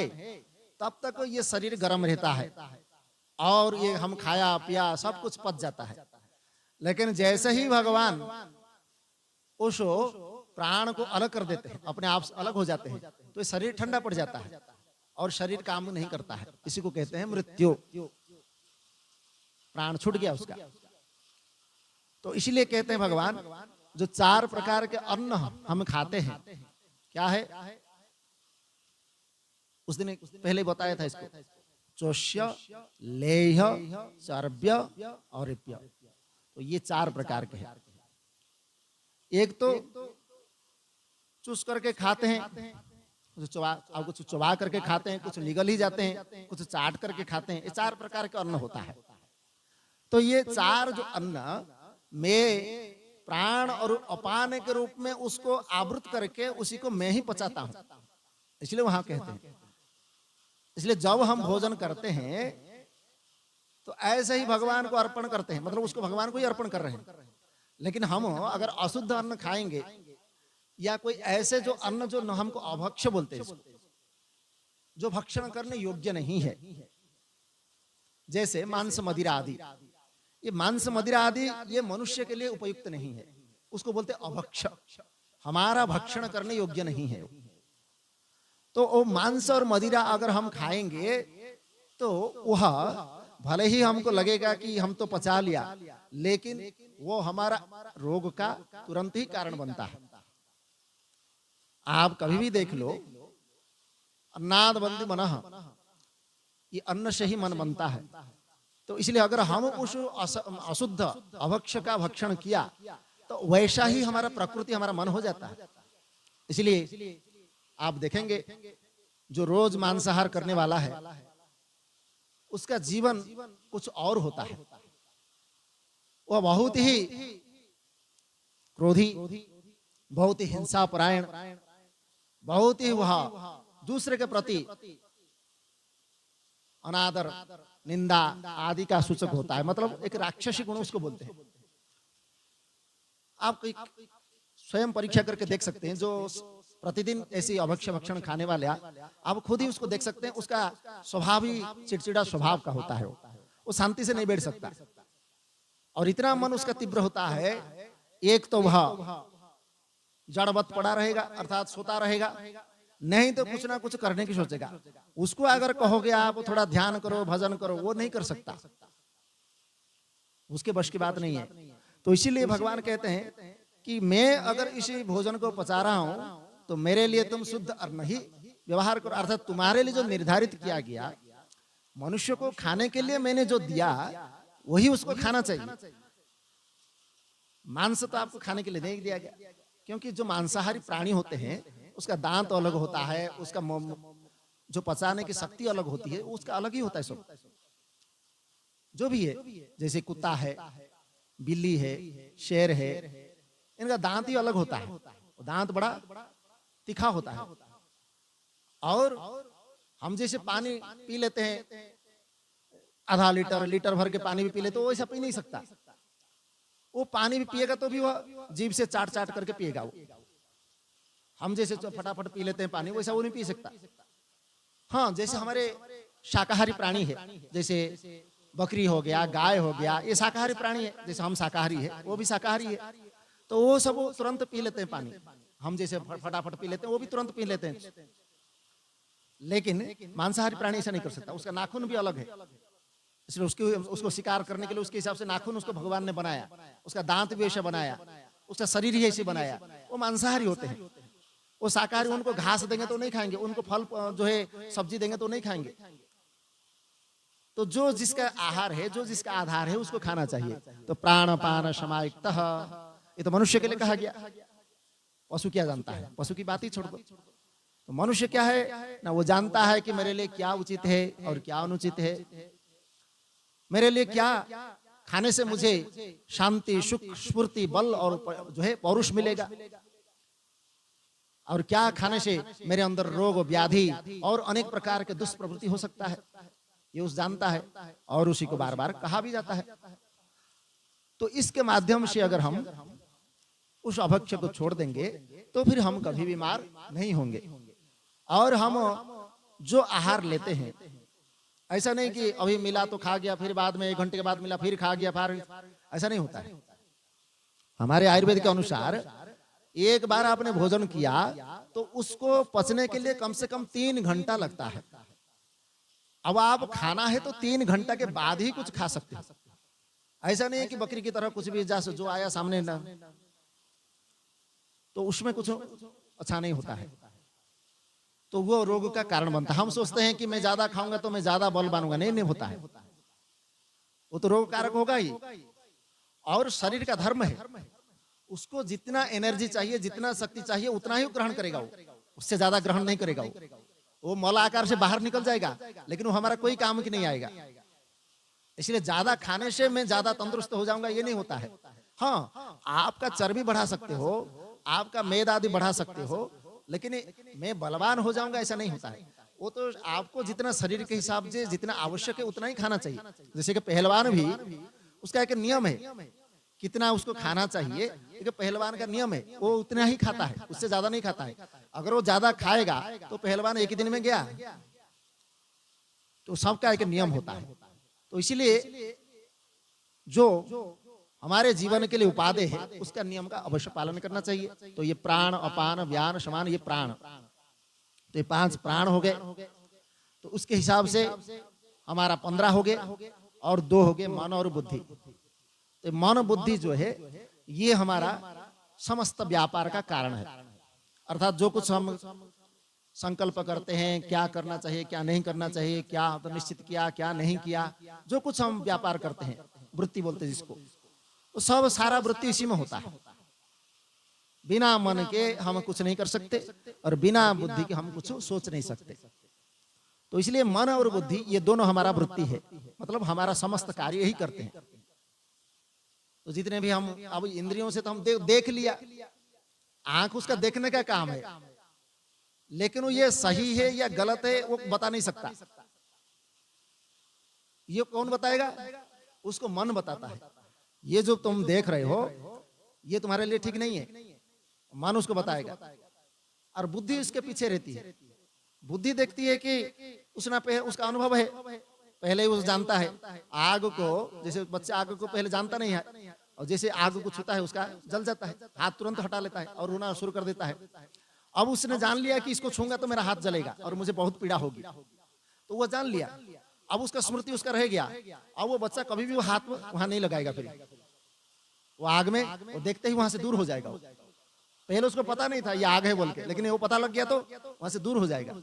तब तक ये शरीर गर्म रहता है और ये हम खाया पिया सब कुछ पच जाता है। लेकिन जैसे ही भगवान उस प्राण को अलग कर देते हैं, अपने आप से अलग हो जाते हैं, तो ये शरीर ठंडा पड़ जाता है और शरीर काम नहीं करता है। इसी को कहते हैं मृत्यु, प्राण छूट गया उसका। तो इसलिए कहते हैं भगवान जो 4 प्रकार के अन्न हम खाते हैं, क्या है? उस दिन पहले बताया था इसको, चोष्य, लेह्य, चर्ब्य और रिप्य। तो ये 4 प्रकार के हैं। एक तो चूस करके खाते हैं, कुछ चबा करके खाते हैं, कुछ निगल ही जाते हैं, कुछ चाट करके खाते हैं। ये 4 प्रकार के अन्न होता है। तो ये 4 जो अन्न में प्राण और अपान के रूप में उसको आवृत करके उसी को मैं ही पचाता हूं, इसलिए वहां कहते हैं। इसलिए जब हम भोजन करते हैं तो ऐसे ही भगवान को अर्पण करते हैं, मतलब उसको भगवान को ही अर्पण कर रहे हैं। लेकिन हम अगर अशुद्ध अन्न खाएंगे या कोई ऐसे जो अन्न जो हमको अभक्ष्य बोलते हैं, जो भक्षण करने योग्य नहीं है, जैसे मांस मदिरा आदि, ये मांस मदिरा आदि ये मनुष्य के लिए उपयुक्त नहीं है, उसको बोलते अभक्ष्य, हमारा भक्षण करने योग्य नहीं है। तो वो मांस और मदिरा अगर हम खाएंगे तो वह भले ही हमको लगेगा कि हम तो पचा लिया, लेकिन वो हमारा रोग का तुरंत ही कारण बनता है। आप कभी भी देख लो, अन्नाद बंदी मनः, ये अन्न से ही मन बनता है। तो इसलिए अगर हम उस अशुद्ध अभक्ष्य का भक्षण किया तो वैसा ही हमारा प्रकृति, हमारा मन हो जाता है। इसलिए आप देखेंगे जो रोज मांसाहार करने वाला है उसका जीवन कुछ और होता है। वह बहुत ही क्रोधी, बहुत ही हिंसा परायण, बहुत ही वह दूसरे के प्रति अनादर, निंदा आदि का सूचक होता है। मतलब एक राक्षसी गुण उसको बोलते हैं। आप स्वयं परीक्षा करके देख सकते हैं, जो प्रतिदिन ऐसी अभक्ष्य भक्षण खाने वाले आप खुद ही उसको देख सकते हैं। उसका स्वभाव ही चिड़चिड़ा स्वभाव का होता है। वो शांति से नहीं बैठ सकता और इतना मन उसका तीव्र होता है। एक तो वह जड़वत पड़ा रहेगा, अर्थात सोता रहेगा, नहीं तो कुछ ना कुछ करने की सोचेगा। उसको अगर कहोगे आप थोड़ा ध्यान करो, भजन करो, वो नहीं कर सकता, उसके बश की बात नहीं है। तो इसीलिए भगवान कहते हैं कि मैं अगर इसी भोजन को पचा रहा हूं तो मेरे लिए तुम शुद्ध अन्न ही व्यवहार करो। अर्थात तुम्हारे लिए जो निर्धारित किया गया, मनुष्य को खाने के लिए मैंने जो दिया वही उसको खाना चाहिए। मांस तो आपको खाने के लिए नहीं दिया गया, क्योंकि जो मांसाहारी प्राणी होते हैं उसका दांत अलग होता है, उसका जो पचाने की शक्ति अलग होती है, उसका अलग ही होता है। सब जो भी है, जैसे कुत्ता है, बिल्ली है, शेर है, इनका दांत ही अलग होता है। दांत बड़ा तीखा होता है। और हम जैसे पानी पी लेते हैं, आधा लीटर लीटर भर के पानी भी पी लेते, वो ऐसा पी नहीं सकता। वो पानी भी पिएगा तो भी वह जीभ से चाट चाट करके पिएगा। वो हम जैसे फटाफट पी लेते हैं पानी, वैसा वो नहीं पी सकता। हाँ, जैसे हमारे शाकाहारी प्राणी है, जैसे बकरी हो गया, गाय हो गया, ये शाकाहारी प्राणी है। जैसे हम शाकाहारी है, वो भी शाकाहारी है, तो वो सब तुरंत पी लेते हैं पानी। हम जैसे फटाफट पी लेते हैं, वो भी तुरंत पी लेते हैं। लेकिन मांसाहारी प्राणी ऐसा नहीं कर सकता। उसका नाखून भी अलग है, इसलिए उसको शिकार करने के लिए उसके हिसाब से नाखून उसको भगवान ने बनाया, उसका दांत भी ऐसा बनाया, उसका शरीर ही ऐसे बनाया। वो मांसाहारी होते हैं। वो शाकाहारी, उनको घास देंगे तो नहीं खाएंगे, उनको फल जो है सब्जी देंगे तो नहीं खाएंगे। तो जो जिसका आहार है, जो जिसका आधार है, उसको खाना चाहिए। तो प्राण पान समायुक्तः, ये तो मनुष्य के लिए कहा गया। पशु क्या जानता है, पशु की बात ही छोड़ दो। तो मनुष्य क्या है ना, वो जानता है कि मेरे लिए क्या उचित है और क्या अनुचित है, मेरे लिए क्या खाने से मुझे शांति, सुख, स्फूर्ति, बल और जो है पौरुष मिलेगा, और क्या खाने से मेरे अंदर रोग, व्याधि और अनेक प्रकार के दुष्प्रवृत्ति हो सकता है, ये उस जानता है। और उसी को बार बार कहा भी जाता है। तो इसके माध्यम से अगर हम उस अभक्ष्य को छोड़ देंगे तो फिर हम कभी बीमार नहीं होंगे। और हम जो आहार लेते हैं, ऐसा नहीं कि अभी मिला तो खा गया, फिर बाद में 1 घंटे के बाद मिला फिर खा गया, फिर ऐसा नहीं होता है। हमारे आयुर्वेद के अनुसार एक बार आपने भोजन किया तो उसको पचने के लिए कम से कम 3 घंटा लगता है। अब आप खाना है तो 3 घंटा के बाद ही कुछ खा सकते हैं। ऐसा नहीं है कि बकरी की तरह कुछ भी जो आया सामने ना, तो उसमें कुछ अच्छा नहीं होता है, तो वो रोग का कारण बनता है। हम सोचते हैं कि मैं ज्यादा खाऊंगा तो मैं ज्यादा बल बनूंगा, नहीं नहीं होता है, वो तो रोग कारक होगा ही। और शरीर का धर्म है, उसको जितना एनर्जी चाहिए, जितना शक्ति चाहिए, उतना ही ग्रहण करेगा वो, उससे ज्यादा ग्रहण नहीं करेगा। वो मल आकार से बाहर निकल जाएगा, लेकिन वो हमारा कोई काम की नहीं आएगा। इसलिए ज्यादा खाने से मैं ज्यादा तंदुरुस्त हो जाऊंगा, ये नहीं होता है। हाँ, आपका चर्बी बढ़ा सकते हो, आपका मेद आदि बढ़ा सकते हो, लेकिन मैं बलवान हो जाऊंगा ऐसा नहीं होता है। वो तो आपको जितना शरीर के हिसाब से जितना आवश्यक है उतना ही खाना चाहिए। जैसे कि पहलवान भी, उसका एक नियम है कितना उसको खाना चाहिए, एक पहलवान का नियम है, वो उतना ही खाता है, उससे ज्यादा नहीं खाता है। अगर वो ज्यादा खाएगा तो पहलवान एक ही दिन में गया। तो सबका एक नियम होता है। तो इसीलिए जो हमारे जीवन के लिए उपादेय है उसका नियम का अवश्य पालन करना चाहिए। तो ये प्राण, अपान, व्यान, समान, ये प्राण, तो ये 5 प्राण हो गए। तो उसके हिसाब से हमारा 15 हो गए, और 2 हो गए मन और बुद्धि। तो मन बुद्धि जो है ये हमारा समस्त व्यापार का कारण है। अर्थात जो कुछ हम संकल्प करते हैं, क्या करना चाहिए, क्या नहीं करना चाहिए, क्या तो निश्चित किया, क्या नहीं किया, जो कुछ हम व्यापार करते हैं, वृत्ति बोलते हैं जिसको, तो सब सारा वृत्ति इसी में होता है। बिना मन के हम कुछ नहीं कर सकते, और बिना बुद्धि के हम कुछ सोच नहीं सकते। तो इसलिए मन और बुद्धि ये दोनों हमारा वृत्ति है, मतलब हमारा समस्त कार्य यही करते हैं। तो जितने भी हम अब इंद्रियों से तो हम देख लिया, आंख उसका देखने का काम है, लेकिन वो ये सही है या गलत है वो बता नहीं सकता। ये कौन बताएगा? उसको मन बताता है। ये जो तुम देख रहे हो ये तुम्हारे लिए ठीक नहीं है, मन उसको बताएगा। और बुद्धि उसके पीछे रहती है। बुद्धि देखती है कि उसका अनुभव है, पहले वो जानता है आग को। जैसे बच्चा आग को पहले जानता नहीं है, और जैसे आग को छूता है उसका जल जाता है, हाथ तुरंत हटा लेता है और रोना शुरू कर देता है। अब उसने जान लिया कि इसको छूंगा तो मेरा हाथ जलेगा और मुझे बहुत पीड़ा होगी, तो वो जान लिया। अब उसका स्मृति उसका रह गया। अब वो बच्चा कभी भी वो हाथ वहां नहीं लगाएगा, फिर वो आग में वो देखते ही वहां से दूर हो जाएगा। पहले उसको पता नहीं था ये आग है बोल के, लेकिन वो पता लग गया तो वहां से दूर हो जाएगा।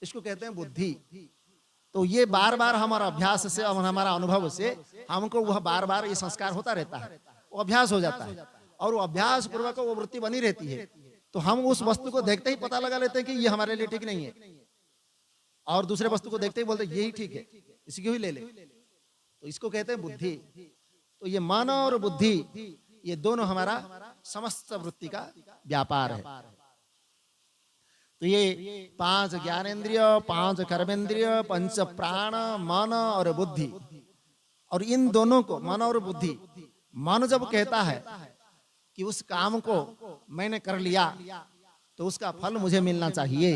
इसको कहते हैं बुद्धि। तो ये बार बार हमारा अभ्यास से और हमारा अनुभव से हमको वह बार बार ये संस्कार होता रहता है, वो अभ्यास हो जाता है और वो अभ्यास पूर्वक वो वृत्ति बनी रहती है। तो हम उस वस्तु को देखते ही पता लगा लेते हैं कि ये हमारे लिए ठीक नहीं है, और दूसरे वस्तु को देखते ही बोलते यही ठीक है, इसी को ही ले ले। तो इसको कहते हैं बुद्धि। तो ये मन और बुद्धि ये दोनों हमारा समस्त वृत्ति का व्यापार है। तो ये 5 ज्ञानेंद्रिय, 5 कर्मेंद्रिय, 5 प्राण, मन और बुद्धि, और इन दोनों को मन और बुद्धि, मन जब कहता है कि उस काम को मैंने कर लिया तो उसका फल मुझे मिलना चाहिए,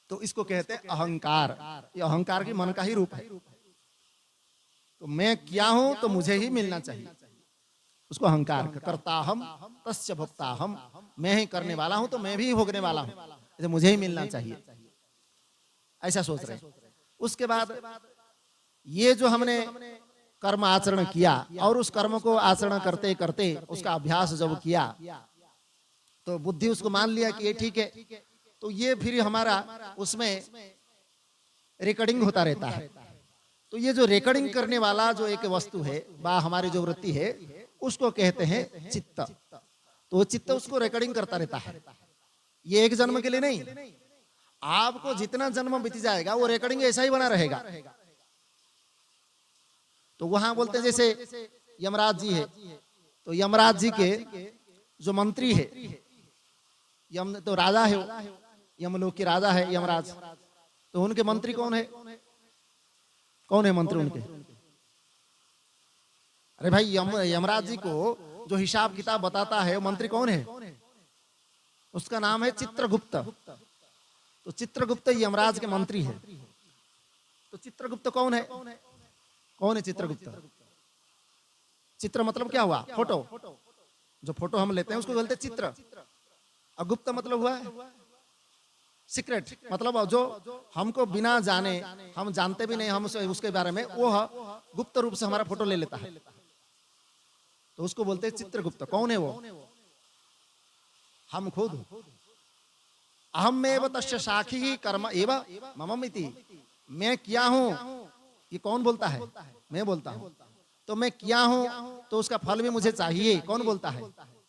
तो इसको कहते हैं अहंकार। ये अहंकार की मन का ही रूप है। तो मैं किया हूं तो मुझे ही मिलना चाहिए, उसको अहंकार। करता हम तस्य भोक्ता हम, मैं ही करने वाला हूं तो मैं भी भोगने वाला हूं, तो मुझे ही मिलना चाहिए, ऐसा सोच रहे। उसके बाद ये जो हमने कर्म आचरण किया और उस कर्म को आचरण करते करते उसका अभ्यास जब किया तो बुद्धि उसको मान लिया कि ये ठीक है, तो ये फिर हमारा उसमें रिकॉर्डिंग होता रहता है। तो ये जो रिकॉर्डिंग करने वाला जो एक वस्तु है बा हमारी जो वृत्ति है उसको कहते हैं चित्त। तो चित्त उसको रिकॉर्डिंग करता रहता है। ये एक जन्म के लिए नहीं, आपको जितना जन्म बीत जाएगा वो रिकॉर्डिंग ऐसा ही बना रहेगा। तो वहां बोलते हैं जैसे यमराज जी है, तो यमराज जी के जो मंत्री है, यम तो राजा है, यमलोक के राजा है यमराज, तो उनके मंत्री कौन है? कौन है मंत्री उनके? अरे भाई यमराज जी को जो हिसाब किताब बताता है वो मंत्री कौन है? उसका नाम है चित्रगुप्त। तो चित्रगुप्त यमराज के मंत्री है। तो चित्रगुप्त कौन है? कौन है चित्रगुप्त? चित्र मतलब क्या हुआ? फोटो। जो फोटो हम लेते हैं उसको बोलते हैं चित्र। और गुप्त मतलब हुआ सीक्रेट, मतलब जो हमको बिना जाने, हम जानते भी नहीं हम उसके बारे में, वो गुप्त रूप से हमारा फोटो ले लेता है, तो उसको बोलते हैं चित्रगुप्त। कौन है वो? हम खुद। अहमेव तस्य साक्षी कर्म एव मम इति। मैं किया हूं, ये कौन बोलता है? मैं बोलता हूं। तो मैं किया हूं तो उसका फल भी मुझे चाहिए, कौन बोलता है?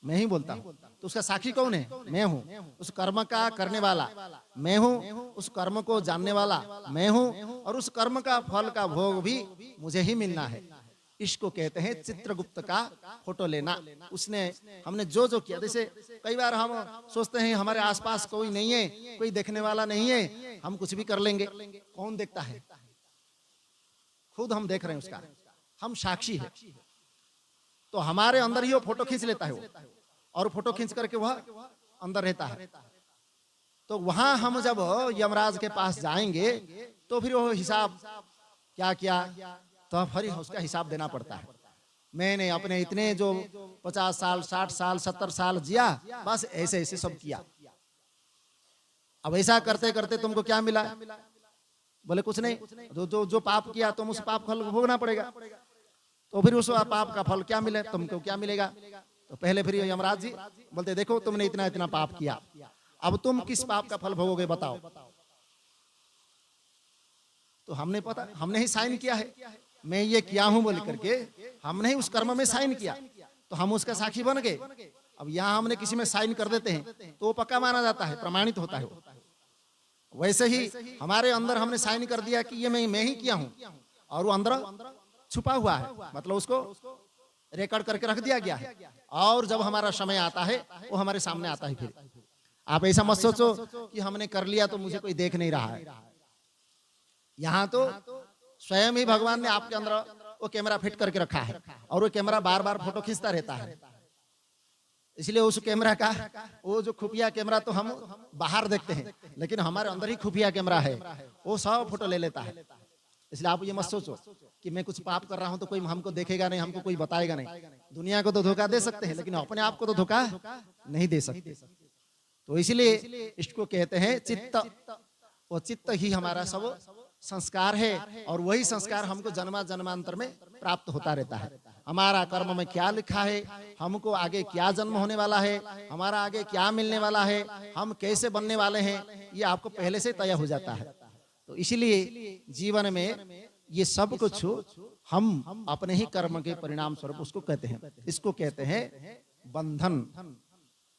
मैं ही बोलता हूं। तो उसका साक्षी कौन है? मैं हूं। उस कर्म का करने वाला मैं हूं, उस कर्म को जानने वाला मैं हूं, और उस कर्म का फल का भोग भी मुझे ही मिलना है। इसको कहते हैं चित्रगुप्त का फोटो लेना। उसने हमने जो जो किया, जैसे कई बार हम सोचते हैं हमारे आसपास कोई नहीं है, कोई देखने वाला नहीं है, हम कुछ भी कर लेंगे, कौन देखता है? खुद हम देख रहे हैं उसका, हम साक्षी है। तो हमारे अंदर ही वो फोटो खींच लेता है वो, और फोटो खींच करके वह अंदर रहता है। तो वहां हम जब यमराज के पास जाएंगे तो फिर वो हिसाब क्या किया, तो फिर उसका हिसाब देना पड़ता है। मैंने अपने इतने जो 50 साल 60 साल 70 साल जिया, बस ऐसे ऐसे सब किया। अब ऐसा करते करते तुमको क्या मिला? बोले कुछ नहीं, जो पाप किया तुम उस पाप फल भोगना पड़ेगा। तो फिर उस पाप का फल क्या मिले, तुमको क्या मिलेगा? तो पहले फिर यमराज जी बोलते देखो तुमने इतना इतना पाप किया, अब तुम किस पाप का फल भोगोगे बताओ। तो हमने ही साइन किया है, मैं ये किया हूं बोल करके हमने ही उस कर्म में साइन किया, तो हम उसका साक्षी बन गए। अब यहाँ हमने किसी में साइन कर देते हैं तो वो पक्का माना जाता है, प्रमाणित होता है। वैसे ही हमारे अंदर हमने साइन कर दिया कि ये मैं ही किया हूं, और वो अंदर छुपा हुआ है, मतलब उसको रिकॉर्ड करके रख दिया गया है। और जब हमारा समय आता है वो हमारे सामने आता है फिर। आप ऐसा मत सोचो कि हमने कर लिया तो मुझे कोई देख नहीं रहा है। यहाँ तो स्वयं ही भगवान ने आपके अंदर वो कैमरा फिट करके रखा है और वो कैमरा बार बार फोटो खींचता रहता है। इसलिए उस कैमरा का वो जो खुफिया कैमरा तो हम बाहर देखते हैं, लेकिन हमारे अंदर ही खुफिया कैमरा है, वो सब फोटो ले लेता है। इसलिए आप ये मत सोचो कि मैं कुछ पाप कर रहा हूं तो कोई हमको देखेगा नहीं, हमको कोई बताएगा नहीं। दुनिया को तो धोखा दे सकते हैं, लेकिन अपने आप को तो धोखा नहीं दे सकते। तो इसलिए इसको कहते हैं चित्त। वो चित्त ही हमारा सब संस्कार है और वही संस्कार हमको जन्मा जन्मांतर में प्राप्त होता रहता है। हमारा कर्म में क्या लिखा है, हमको आगे क्या जन्म होने वाला है, हमारा आगे क्या मिलने वाला है, हम कैसे बनने वाले हैं, ये आपको पहले से तय हो जाता है। तो इसलिए जीवन में ये सब कुछ हम अपने ही कर्म के परिणाम स्वरूप उसको कहते हैं। इसको कहते हैं बंधन।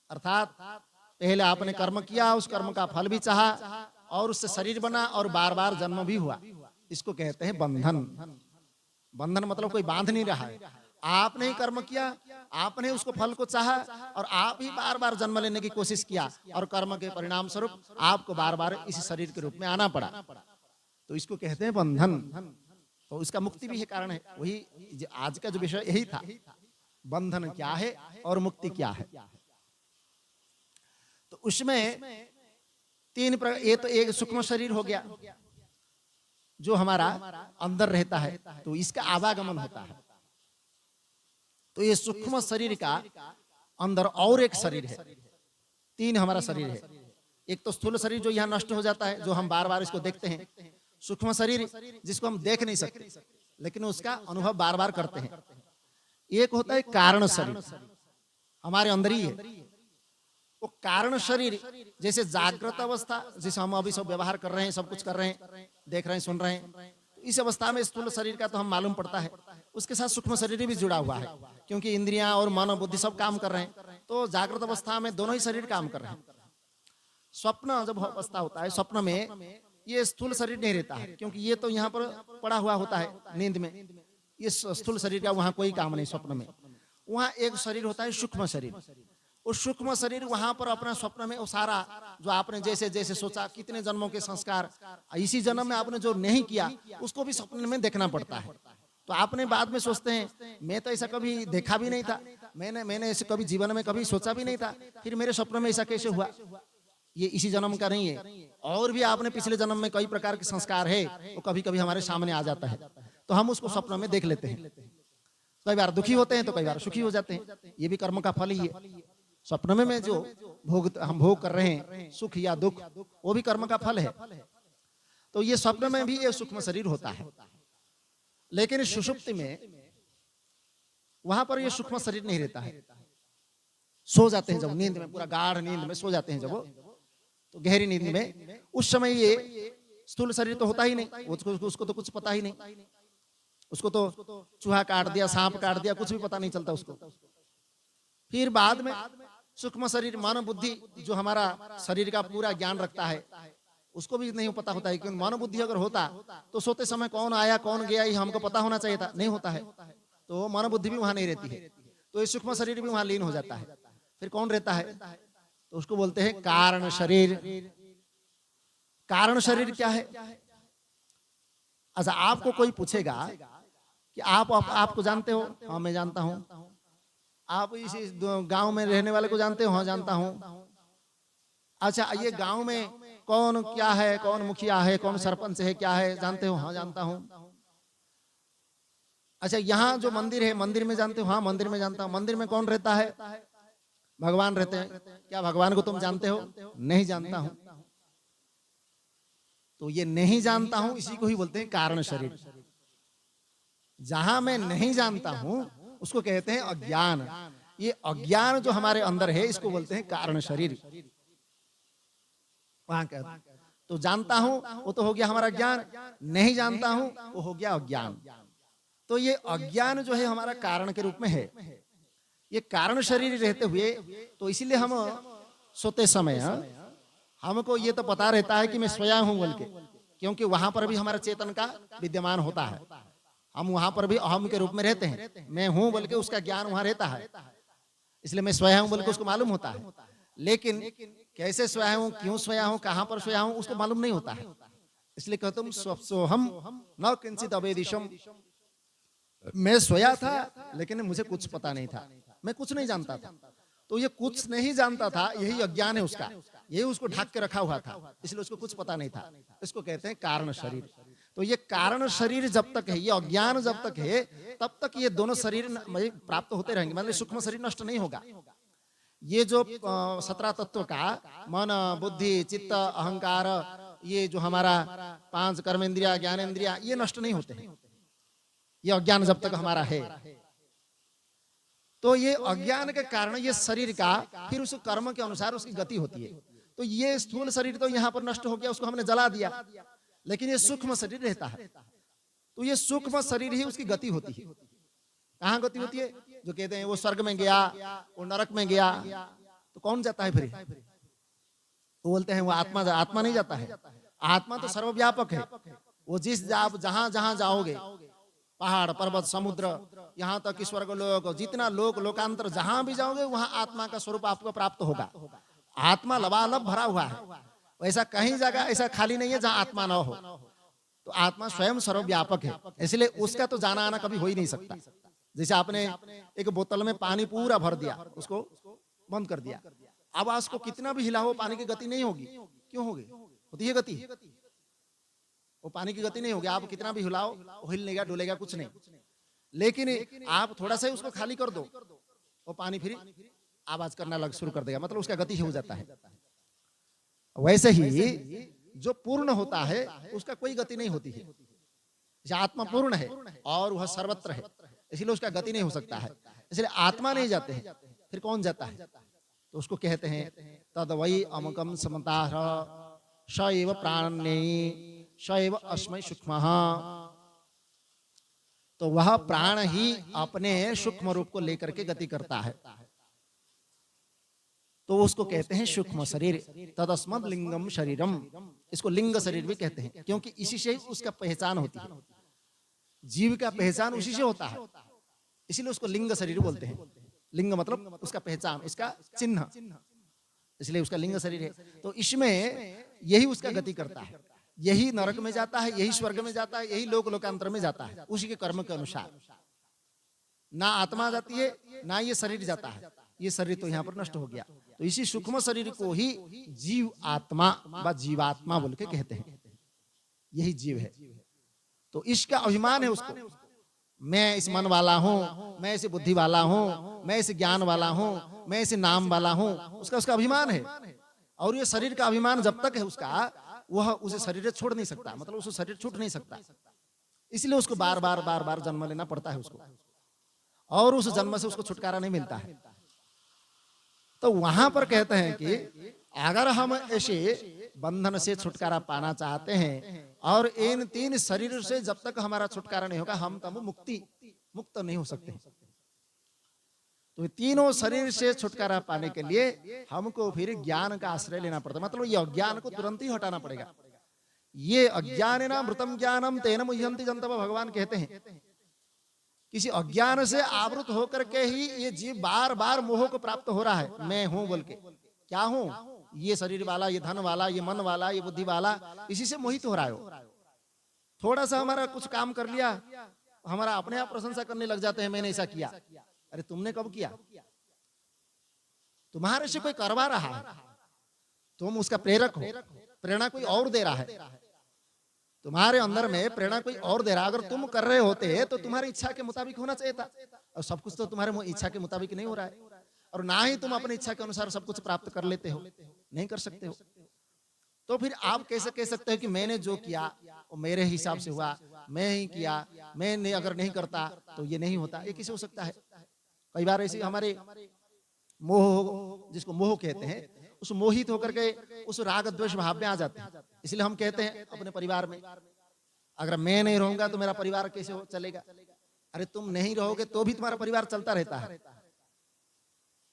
अर्थात पहले आपने कर्म किया, उस कर्म का फल भी चाहा और उससे शरीर बना और बार बार जन्म भी हुआ, इसको कहते हैं बंधन। बंधन मतलब कोई बांध नहीं रहा है, आपने ही कर्म किया, आपने उसको फल को चाहा और आप ही बार बार जन्म लेने की कोशिश किया और कर्म के परिणाम स्वरूप आपको बार बार इसी शरीर के रूप में आना पड़ा, तो इसको कहते हैं बंधन। तो इसका मुक्ति भी है कारण है, वही आज का जो विषय यही था, बंधन क्या है और मुक्ति क्या है। तो उसमें तीन प्रकार, ये तो एक सूक्ष्म शरीर हो गया जो हमारा अंदर रहता है, तो इसका आवागमन होता है। तो ये सूक्ष्म शरीर का अंदर और एक शरीर है, तीन हमारा शरीर है। एक तो स्थूल शरीर जो यहाँ नष्ट हो जाता है, जो हम बार बार इसको देखते हैं। सूक्ष्म शरीर जिसको हम देख नहीं सकते लेकिन उसका अनुभव बार बार करते हैं। एक होता है कारण शरीर, हमारे अंदर ही है। वो कारण शरीर जैसे जागृत अवस्था, जैसे हम अभी सब व्यवहार कर रहे हैं, सब कुछ कर रहे हैं, देख रहे हैं, सुन रहे हैं, तो इस अवस्था में स्थूल शरीर का तो हम मालूम पड़ता है। उसके साथ सूक्ष्म शरीर भी जुड़ा हुआ है, क्योंकि इंद्रियां और मन बुद्धि सब काम कर रहे हैं। तो जागृत अवस्था में दोनों ही शरीर काम कर रहे हैं। स्वप्न जब अवस्था होता है, स्वप्न में ये स्थूल शरीर नहीं रहता है, क्योंकि ये तो यहाँ पर पड़ा हुआ होता है नींद में। ये स्थूल शरीर का वहां कोई काम नहीं स्वप्न में। वहां एक शरीर होता है सूक्ष्म शरीर। उस सूक्ष्म शरीर वहां पर अपना स्वप्न में वो सारा जो आपने जैसे जैसे सोचा, कितने जन्मों के संस्कार, इसी जन्म में आपने जो नहीं किया उसको भी स्वप्न में देखना पड़ता है। तो आपने बाद में सोचते हैं मैं तो ऐसा कभी देखा भी नहीं था, मैंने ऐसे कभी जीवन में कभी सोचा भी नहीं था, फिर मेरे स्वप्न में ऐसा कैसे हुआ। ये इसी जन्म का नहीं है, और भी आपने पिछले जन्म में कई प्रकार के संस्कार है, वो कभी कभी हमारे सामने आ जाता है, तो हम उसको स्वप्न में देख लेते हैं। कई बार दुखी होते हैं तो कई बार सुखी हो जाते हैं, ये भी कर्म का फल ही है। स्वप्न में जो हम भोग कर रहे हैं, सुख या दुख, वो भी कर्म का फल है। तो ये स्वप्न में भी ये सूक्ष्म शरीर होता है, लेकिन सुषुप्ति में वहां पर ये सूक्ष्म शरीर नहीं रहता है। सो जाते हैं जब नींद में, पूरा गाढ़ नींद में सो जाते हैं जब वो, तो गहरी नींद में, उस समय ये स्थूल शरीर तो होता ही नहीं, उसको तो कुछ पता ही नहीं, उसको तो चूहा काट दिया, सांप काट दिया, कुछ भी पता नहीं चलता उसको। फिर बाद में सूक्ष्म शरीर मन बुद्धि जो हमारा शरीर का पूरा ज्ञान रखता है, उसको भी नहीं पता होता है, क्योंकि मन बुद्धि अगर होता तो सोते समय कौन आया कौन गया ये हमको पता होना चाहिए था, नहीं होता है। तो मन बुद्धि भी वहां नहीं रहती है, तो ये सूक्ष्म शरीर भी वहां लीन हो जाता है। फिर कौन रहता है, तो उसको बोलते हैं कारण शरीर। कारण शरीर क्या है? अच्छा, आपको कोई पूछेगा कि आपको जानते हो? हाँ मैं जानता हूं। आप इसी गांव में रहने वाले को जानते हो? हाँ जानता हूं। अच्छा, ये गांव में कौन क्या है, कौन मुखिया है, कौन सरपंच है, क्या है, जानते हो? हाँ जानता हूं। अच्छा, यहाँ जो मंदिर है, मंदिर में जानते हो? हाँ मंदिर में जानता हूं। मंदिर में कौन रहता है? भगवान रहते हैं। क्या भगवान को तुम जानते हो? नहीं जानता हूं। तो ये नहीं जानता हूं, इसी को ही बोलते हैं कारण शरीर। जहां मैं नहीं जानता हूं उसको कहते हैं अज्ञान। ये अज्ञान जो हमारे अंदर है इसको बोलते हैं कारण शरीर। वहां का तो जानता हूं वो तो हो गया हमारा ज्ञान, नहीं जानता हूं वो हो गया अज्ञान। तो ये अज्ञान जो है हमारा कारण के रूप में है। ये कारण शरीर रहते हुए, तो इसीलिए हम सोते समय हमको ये तो पता रहता है कि मैं सोया हूं बोल के, क्योंकि वहां पर भी हमारा चेतन का विद्यमान होता है। हम वहां पर भी अहम के रूप में रहते हैं, मैं हूं बोल के उसका ज्ञान वहां रहता है, इसलिए मैं सोया हूं बोल के उसको मालूम होता है। लेकिन कैसे सोया हूँ, क्यों सोया हूँ, कहाँ पर सोया हूँ, उसको मालूम नहीं होता है। इसलिए कहता हूँ स्वप्सोहम न किंचित अवेदिशम, मैं सोया था लेकिन मुझे कुछ पता नहीं था, मैं कुछ नहीं जानता था। तो ये कुछ नहीं जानता था, यही अज्ञान है उसका, यही उसको ढक के रखा हुआ था, इसलिए उसको कुछ पता नहीं था। इसको कहते हैं कारण शरीर। तो ये कारण शरीर जब तक है, ये अज्ञान जब तक है, तब तक ये दोनों शरीर प्राप्त होते रहेंगे, मतलब सूक्ष्म शरीर नष्ट नहीं होगा। ये जो 17 तत्व का मन, बुद्धि, चित्त, अहंकार, ये जो हमारा 5 कर्मेंद्रिया, ज्ञानेंद्रिया, ये नष्ट नहीं होते हैं, ये अज्ञान जब तक हमारा है। तो ये अज्ञान के कारण ये शरीर का फिर उस कर्म के अनुसार उसकी गति होती है। तो ये स्थूल शरीर तो यहाँ पर नष्ट हो गया, उसको हमने जला दिया, लेकिन ये सूक्ष्म शरीर रहता है। तो ये सूक्ष्म शरीर ही उसकी गति होती है। कहाँ गति होती है? जो कहते हैं वो स्वर्ग में गया, वो नरक में गया, तो कौन जाता है फिर? वो बोलते हैं वो आत्मा, आत्मा नहीं जाता है। आत्मा तो सर्वव्यापक है। वो जिस आप जहां जहां जाओगे, पहाड़, पर्वत, समुद्र, यहाँ तक कि स्वर्ग लोक, जितना लोक लोकांतर जहां भी जाओगे वहां आत्मा का स्वरूप आपको प्राप्त होगा। आत्मा लबालब भरा हुआ है, वैसा कहीं जगह ऐसा खाली नहीं है जहां आत्मा ना हो। तो आत्मा स्वयं सर्वव्यापक है, इसलिए उसका तो जाना आना कभी हो ही नहीं सकता। जैसे आपने एक बोतल में पानी पूरा भर दिया, उसको बंद कर दिया, अब उसको कितना भी हिलाओ पानी की गति नहीं होगी। क्यों होगी? होती है गति, वो पानी की गति नहीं होगी। आप कितना भी हिलाओ वो हिलनेगा, डोलेगा कुछ नहीं। लेकिन आप थोड़ा सा ही उसको खाली कर दो, वो पानी फिर आवाज करना लग शुरू कर देगा, मतलब उसका गति हो जाता है। वैसे ही जो पूर्ण होता है उसका कोई गति नहीं होती है। आत्मा पूर्ण है और वह सर्वत्र है, इसलिए उसका गति नहीं हो सकता है। इसलिए आत्मा नहीं जाते हैं, फिर कौन जाता है? तो उसको कहते हैं तद वही अमुकम समता शैव प्राणी शैव अस्मै सूक्ष्म। तो वह प्राण ही अपने सूक्ष्म रूप को लेकर के गति करता है, तो उसको कहते हैं सूक्ष्म शरीर। तदस्मद लिंगम शरीरम, इसको लिंग शरीर भी कहते हैं, क्योंकि इसी से उसका पहचान होती है। जीव का पहचान उसी से होता है, इसीलिए उसको लिंग शरीर बोलते हैं। लिंग मतलब उसका पहचान, इसका चिन्ह, इसलिए उसका लिंग शरीर है। तो इसमें यही उसका गति करता है, यही नरक में जाता है, यही स्वर्ग में जाता है, यही लोक लोकांतर में जाता है, उसी के कर्म के अनुसार। ना आत्मा जाती है ना ये शरीर जाता है, ये शरीर तो यहाँ पर नष्ट हो गया। तो इसी सूक्ष्म शरीर को ही जीव आत्मा व जीवात्मा बोल के कहते हैं, यही जीव है। तो इसका अभिमान है उसको, मैं इस मन वाला हूँ, मैं इस बुद्धि वाला हूँ, मैं इस ज्ञान वाला हूँ, मैं इस नाम वाला हूँ, उसका अभिमान है। और ये शरीर का अभिमान जब तक है उसका, वह उसे शरीर छोड़ नहीं सकता, मतलब उसे शरीर छूट नहीं सकता। इसलिए उसको बार बार बार बार जन्म लेना पड़ता है उसको, और उस जन्म से उसको छुटकारा नहीं मिलता है। तो वहां पर कहते हैं कि अगर हम ऐसे बंधन से छुटकारा पाना चाहते हैं और इन 3 शरीर से जब तक हमारा छुटकारा नहीं होगा, हम तब मुक्त नहीं हो सकते। तो तीनों शरीर से छुटकारा पाने के लिए हमको फिर ज्ञान का आश्रय लेना पड़ता है, मतलब ये अज्ञान को तुरंत ही हटाना पड़ेगा। ये अज्ञानेन मृतम ज्ञानम तेन मुह्यन्ति जन्तवः, भगवान कहते हैं। किसी अज्ञान से आवृत होकर के ही ये जीव बार बार मोह को प्राप्त हो रहा है, मैं हूं बोल के। क्या हूं? ये शरीर वाला, ये धन वाला, ये मन वाला, ये बुद्धि वाला, इसी से मोहित हो रहा है। थोड़ा सा हमारा कुछ काम कर लिया, हमारा अपने आप प्रशंसा करने लग जाते हैं, मैंने ऐसा किया। अरे तुमने कब किया? तुम्हारे से कोई करवा रहा है, तुम उसका प्रेरक हो, प्रेरणा कोई और दे रहा है, तुम्हारे अंदर में प्रेरणा कोई और दे रहा। अगर तुम कर रहे होते तो तुम्हारी इच्छा के मुताबिक होना चाहिए था, और सब कुछ तो तुम्हारे इच्छा के मुताबिक नहीं हो रहा है, और ना ही तुम अपनी इच्छा के अनुसार सब कुछ प्राप्त कर लेते हो, नहीं कर सकते हो। तो फिर आप कैसे कह सकते हो कि मैंने जो किया वो मेरे हिसाब से हुआ, मैं ही किया, मैं अगर नहीं करता तो ये नहीं होता? ये कैसे हो सकता है? कई बार ऐसे हमारे मोह, जिसको मोह कहते हैं, उस मोहित होकर के उस राग द्वेष भाव में आ जाते हैं। इसलिए हम कहते हैं अपने परिवार में, अगर मैं नहीं रहूंगा तो मेरा परिवार कैसे चलेगा? अरे तुम नहीं रहोगे तो भी तुम्हारा परिवार चलता रहता है।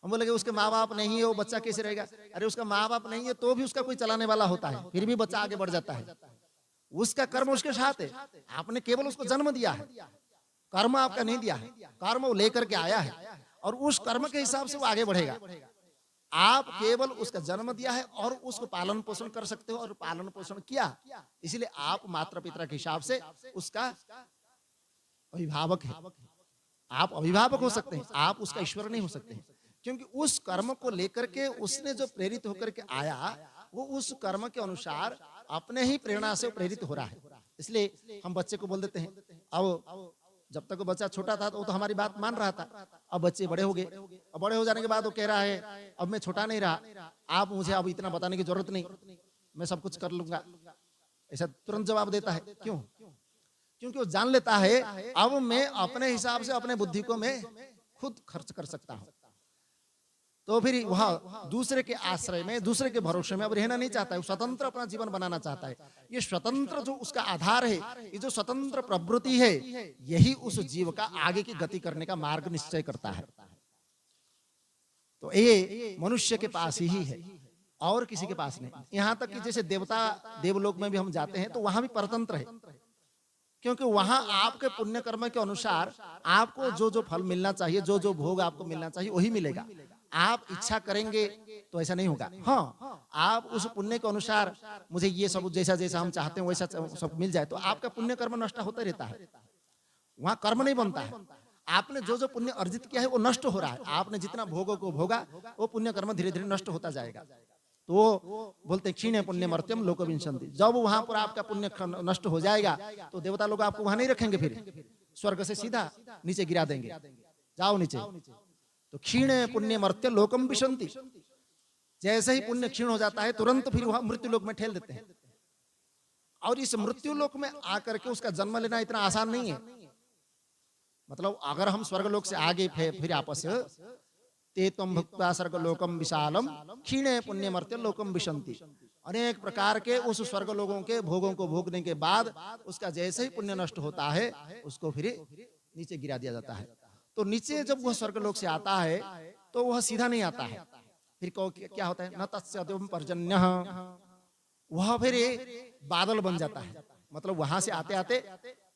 हम बोलेंगे उसके माँ बाप नहीं है, वो बच्चा कैसे रहेगा? अरे उसका माँ बाप नहीं है तो भी उसका कोई चलाने वाला होता है, फिर भी बच्चा आगे बढ़ जाता है। उसका कर्म उसके साथ है, आपने केवल उसको जन्म दिया है, कर्म आपका नहीं दिया है। कर्म वो लेकर के आया है और उस कर्म के हिसाब से वो आगे बढ़ेगा। आप केवल उसका जन्म दिया है और उसको पालन पोषण कर सकते हो और पालन पोषण किया, इसलिए आप माता पिता के हिसाब से उसका अभिभावक है। आप अभिभावक हो सकते हैं, आप उसका ईश्वर नहीं हो सकते हैं, क्योंकि उस कर्म को लेकर के उसने जो प्रेरित होकर के आया, वो उस कर्म के अनुसार अपने ही प्रेरणा से प्रेरित हो रहा है। इसलिए हम बच्चे को बोल देते हैं, अब जब तक वो बच्चा छोटा था तो वो तो हमारी बात मान रहा था, अब बच्चे बड़े हो गए, अब बड़े हो जाने के बाद वो कह रहा है अब मैं छोटा नहीं रहा, आप मुझे अब इतना बताने की जरूरत नहीं, मैं सब कुछ कर लूंगा, ऐसा तुरंत जवाब देता है। क्यों? क्योंकि वो जान लेता है अब मैं अपने हिसाब से अपने बुद्धि को मैं खुद खर्च कर सकता हूं। तो फिर वह दूसरे के आश्रय में, दूसरे के भरोसे में अब रहना नहीं चाहता है, स्वतंत्र अपना जीवन बनाना चाहता है। ये स्वतंत्र जो उसका आधार है, ये जो स्वतंत्र प्रवृत्ति है, यही उस जीव का आगे की गति करने का मार्ग निश्चय करता है। तो ये मनुष्य के पास ही है और किसी के पास नहीं। यहां तक कि जैसे देवता देवलोक में भी हम जाते हैं तो वहां भी परतंत्र है, क्योंकि वहां आपके पुण्य कर्म के अनुसार आपको जो जो फल मिलना चाहिए, जो जो भोग आपको मिलना चाहिए वही मिलेगा। आप इच्छा करेंगे तो ऐसा नहीं होगा। हाँ, आप उस पुण्य के अनुसार मुझे ये सब जैसा जैसा हम चाहते हैं वैसा सब मिल जाए तो आपका पुण्य कर्म नष्ट होता रहता है, वहां कर्म नहीं बनता है। आपने जो जो पुण्य अर्जित किया है वो नष्ट हो रहा है, आपने जितना भोगों को भोगा वो पुण्य कर्म धीरे धीरे नष्ट होता जाएगा। तो वो बोलते क्षीणे पुण्य मर्त्यम लोक विंशन्ति, जब वहां पर आपका पुण्य नष्ट हो जाएगा तो देवता लोग आपको वहां नहीं रखेंगे, फिर स्वर्ग से सीधा नीचे गिरा देंगे, जाओ नीचे। तो क्षीणे पुण्य मर्त्य लोकम विशन्ति, जैसे ही पुण्य क्षीण हो जाता है तुरंत फिर वहां मृत्यु लोक में ठेल देते हैं। और इस मृत्यु लोक में आकर के उसका जन्म लेना इतना आसान नहीं है। मतलब अगर हम स्वर्ग लोक से आगे फिर आपस ते त्वं भुक्त्वा स्वर्गलोकम विशालम क्षीणे पुण्य मर्त्य लोकम विशन्ति, अनेक प्रकार के उस स्वर्ग लोगों के भोगों को भोगने के बाद उसका जैसे ही पुण्य नष्ट होता है उसको फिर नीचे गिरा दिया जाता है। तो नीचे जब वह स्वर्ग लोक से आता है तो वह सीधा नहीं आता है, फिर क्या होता है, न तस्य अद्युम पर्जन्यः, वह फिर बादल बन जाता है। मतलब वहां से आते आते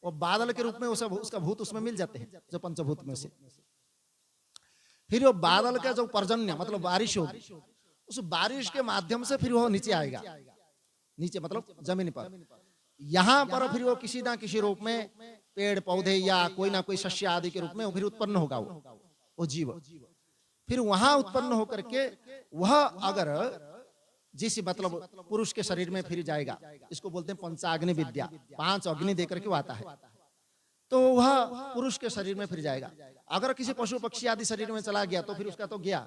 वो बादल के रूप में उसका भूत उसमें मिल जाते हैं, जो पंचभूत में से। फिर वो बादल का जो पर्जन्य मतलब बारिश होगी, उस बारिश के माध्यम से फिर वो नीचे आएगा, नीचे मतलब जमीन पर। यहाँ पर फिर वो किसी ना किसी रूप में पेड़ पौधे या कोई ना कोई शस्य आदि के रूप में फिर उत्पन्न होगा वो जीव। फिर वहां उत्पन्न होकर के वह अगर जिस मतलब पुरुष के शरीर में फिर जाएगा, इसको बोलते हैं पंचाग्नि विद्या, 5 अग्नि देकर के वो आता है, तो वह पुरुष के शरीर में फिर जाएगा। अगर किसी पशु पक्षी आदि शरीर में चला गया तो फिर उसका तो गया,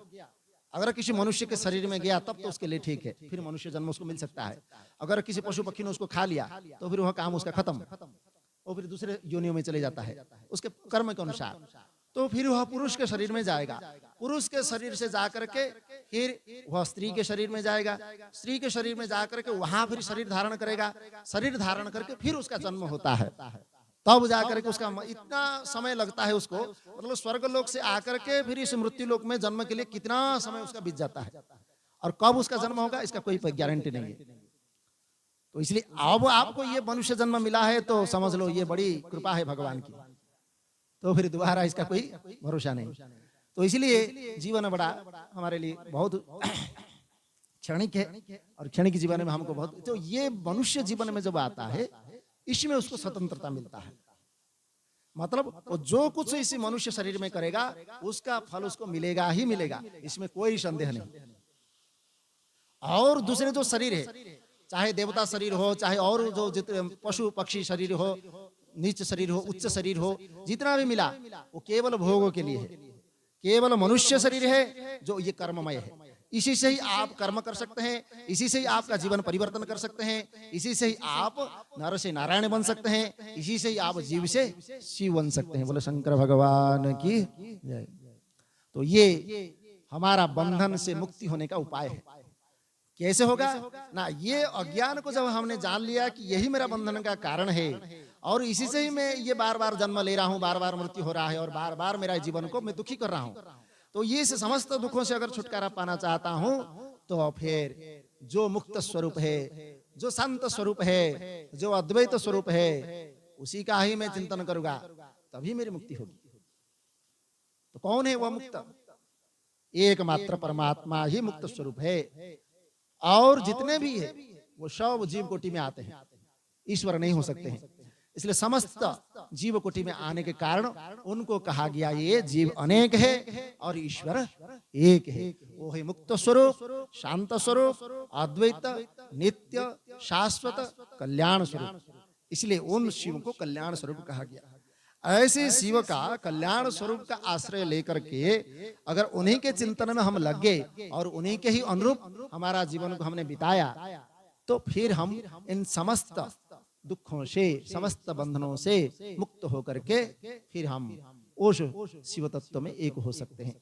अगर किसी मनुष्य के शरीर में गया तब तो उसके लिए ठीक है, फिर मनुष्य जन्म उसको मिल सकता है। अगर किसी पशु पक्षी ने उसको खा लिया तो फिर वह काम उसका खत्म, वो फिर दूसरे योनियों में चले जाता है उसके कर्म के अनुसार। तो फिर वह पुरुष के शरीर में जाएगा, पुरुष के शरीर से जाकर के फिर वह स्त्री के शरीर में जाएगा, स्त्री के शरीर में जाकर के वहां फिर शरीर धारण करेगा, शरीर धारण करके फिर उसका जन्म होता है। तब जाकर के उसका इतना समय लगता है उसको, मतलब स्वर्ग लोक से आकर के फिर इस मृत्यु लोक में जन्म के लिए कितना समय उसका बीत जाता है, और कब उसका जन्म होगा इसका कोई गारंटी नहीं है। तो इसलिए अब आपको ये मनुष्य जन्म मिला है तो समझ लो ये बड़ी कृपा है भगवान की, तो फिर दोबारा इसका कोई भरोसा नहीं। तो इसलिए जीवन बड़ा हमारे लिए बहुत क्षणिक है, और क्षणिक जीवन में हमको बहुत, तो ये मनुष्य जीवन में जब आता है इसमें उसको स्वतंत्रता मिलता है। मतलब वो जो कुछ इसी मनुष्य शरीर में करेगा उसका फल उसको मिलेगा ही मिलेगा, इसमें कोई संदेह नहीं। और दूसरे जो शरीर है, चाहे देवता शरीर हो, चाहे और जो जितने पशु पक्षी शरीर हो, नीच शरीर हो, उच्च शरीर हो, जितना भी मिला वो केवल भोगों के लिए है। केवल मनुष्य शरीर है जो ये कर्ममय है, इसी से ही आप कर्म कर सकते हैं, इसी से ही आपका जीवन परिवर्तन कर सकते हैं, इसी से ही आप नर से नारायण बन सकते हैं, इसी से ही आप जीव से शिव बन सकते हैं। बोले शंकर भगवान की जय। तो ये हमारा बंधन से मुक्ति होने का उपाय है। कैसे होगा ना, ये अज्ञान को जब हमने जान लिया कि यही मेरा बंधन का कारण है और इसी से ही मैं ये बार बार जन्म ले रहा हूँ, बार बार मृत्यु हो रहा है और बार बार मेरा जीवन को मैं दुखी कर रहा हूँ, तो ये समस्त दुखों से अगर छुटकारा पाना चाहता हूँ तो फिर जो मुक्त स्वरूप है, जो शांत स्वरूप है, जो अद्वैत स्वरूप है, उसी का ही मैं चिंतन करूंगा, तभी मेरी मुक्ति होगी। तो कौन है वह मुक्त? एकमात्र परमात्मा ही मुक्त स्वरूप है, और जितने भी है वो सब जीव कोटि में आते हैं, ईश्वर नहीं हो सकते हैं। इसलिए समस्त जीव कोटि में आने के कारण उनको कहा गया ये जीव अनेक है और ईश्वर एक है। वो है मुक्त स्वरूप, शांत स्वरूप, अद्वैत, नित्य, शाश्वत, कल्याण स्वरूप। इसलिए उन शिव को कल्याण स्वरूप कहा गया। ऐसे शिव का कल्याण स्वरूप का आश्रय लेकर के अगर उन्हीं के चिंतन में हम लग गए और उन्हीं के ही अनुरूप हमारा जीवन को हमने बिताया, तो फिर हम इन समस्त दुखों से, समस्त बंधनों से मुक्त होकर के फिर हम उस शिव तत्व में एक हो सकते हैं,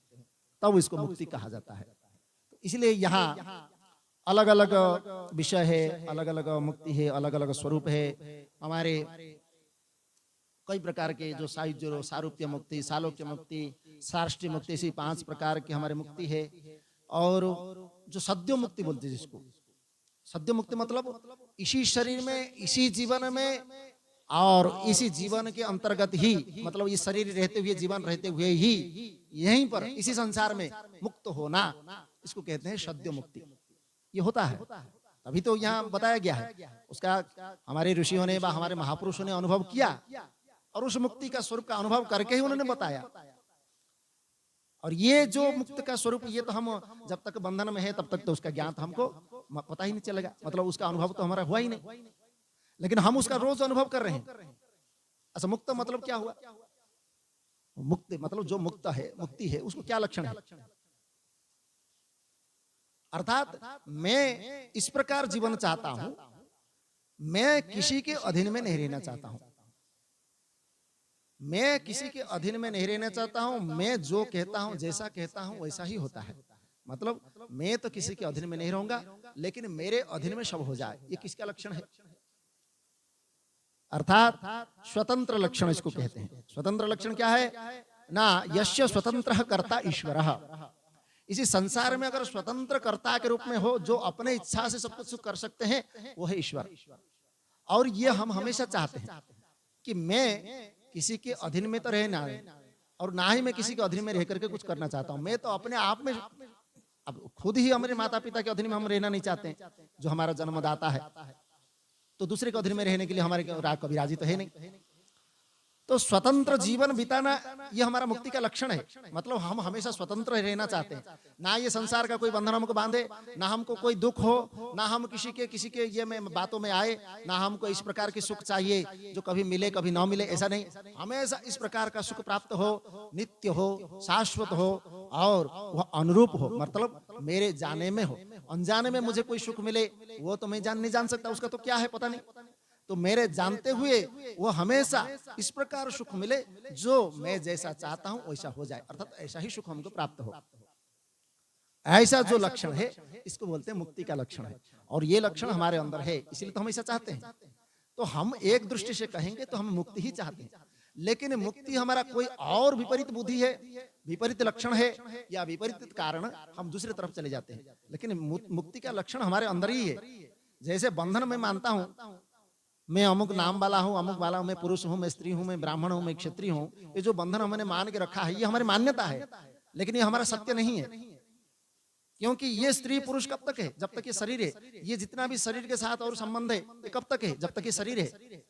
तब इसको मुक्ति कहा जाता है। इसलिए यहाँ अलग अलग विषय है, अलग अलग मुक्ति है, अलग अलग स्वरूप है। हमारे कई प्रकार के जो सायुज्य, सारूप्य मुक्ति, सालोक्य मुक्ति, साष्टी मुक्ति, ऐसी 5 प्रकार की हमारे मुक्ति है। और जो सद्यो मुक्ति बोलते हैं, जिसको सद्यो मुक्ति मतलब इसी शरीर में, इसी जीवन में और इसी जीवन के अंतर्गत ही, मतलब ये शरीर रहते हुए, जीवन रहते हुए ही यहीं पर इसी संसार में मुक्त होना, इसको कहते हैं सद्यो मुक्ति। ये होता है, अभी तो यहाँ बताया गया है। उसका हमारे ऋषियों ने व हमारे महापुरुषों ने अनुभव किया और उस मुक्ति का स्वरूप का अनुभव करके ही उन्होंने बताया। और ये जो मुक्त का स्वरूप, ये तो हम जब तक बंधन में है तब तक तो उसका ज्ञान तो हमको पता ही नहीं चलेगा, मतलब उसका अनुभव तो हमारा हुआ ही नहीं, लेकिन हम उसका रोज अनुभव कर रहे हैं। अच्छा, मुक्त मतलब क्या हुआ? मुक्त मतलब जो मुक्त है, मुक्ति है, उसको क्या लक्षण है? अर्थात मैं इस प्रकार जीवन चाहता हूं, मैं किसी के अधीन में नहीं रहना चाहता हूं, मैं किसी के अधीन में नहीं रहना चाहता हूं, मैं जो कहता हूं, जैसा कहता हूं वैसा ही होता है। मतलब मैं तो किसी के अधीन में नहीं रहूंगा, लेकिन मेरे अधीन में सब हो जाए। ये किसका लक्षण है? अर्थात स्वतंत्र लक्षण इसको कहते हैं। स्वतंत्र लक्षण क्या है ना? यस्य स्वतंत्र कर्ता ईश्वरः। इसी संसार में अगर स्वतंत्र कर्ता के रूप में हो, जो अपने इच्छा से सब कुछ कर सकते हैं, वो है ईश्वर। और ये हम हमेशा चाहते हैं कि मैं किसी के अधीन में तो रहे ना, और ना ही मैं किसी के अधीन में रह करके कुछ करना चाहता हूं। मैं तो अपने आप में, अब खुद ही हमारे माता पिता के अधीन में हम रहना नहीं चाहते, जो हमारा जन्मदाता है, तो दूसरे के अधीन में रहने के लिए हमारे कभी राजी तो है नहीं। तो स्वतंत्र जीवन बिताना ये हमारा मुक्ति का लक्षण है। मतलब हम हमेशा स्वतंत्र रहना चाहते हैं, ना ये संसार का कोई बंधन हमको बांधे, ना हमको कोई दुख हो, ना हम किसी के ये में बातों में आए, ना हमको इस प्रकार की सुख चाहिए जो कभी मिले कभी ना मिले, ऐसा नहीं। हमेशा इस प्रकार का सुख प्राप्त हो, नित्य हो, शाश्वत हो और वह अनुरूप हो, मतलब मेरे जाने में हो। अनजाने में मुझे कोई सुख मिले वो तो मैं नहीं जान सकता, उसका तो क्या है पता नहीं। तो मेरे जानते हुए वो हमेशा इस प्रकार सुख मिले जो मैं जैसा चाहता हूं वैसा हो जाए, अर्थात ऐसा ही सुख हमको प्राप्त हो। ऐसा जो लक्षण है इसको बोलते हैं मुक्ति का लक्षण है। और ये लक्षण हमारे अंदर है, इसलिए तो हम ऐसा चाहते हैं। तो हम एक दृष्टि से कहेंगे तो हम मुक्ति ही चाहते हैं, लेकिन मुक्ति हमारा कोई और विपरीत बुद्धि है, विपरीत लक्षण है या विपरीत कारण हम दूसरी तरफ चले जाते हैं। लेकिन मुक्ति का लक्षण हमारे अंदर ही है। जैसे बंधन में मानता हूं, मैं अमुक नाम वाला हूं, अमुक वाला हूं, मैं पुरुष हूं, मैं स्त्री हूं, मैं ब्राह्मण हूं, मैं क्षत्रिय हूं, ये जो बंधन हमने मान के रखा है ये हमारी मान्यता है, लेकिन ये हमारा सत्य नहीं है। क्योंकि ये स्त्री पुरुष कब तक है? जब तक ये शरीर है। ये जितना भी शरीर के साथ और संबंध है ये कब तक है? जब तक ये शरीर है।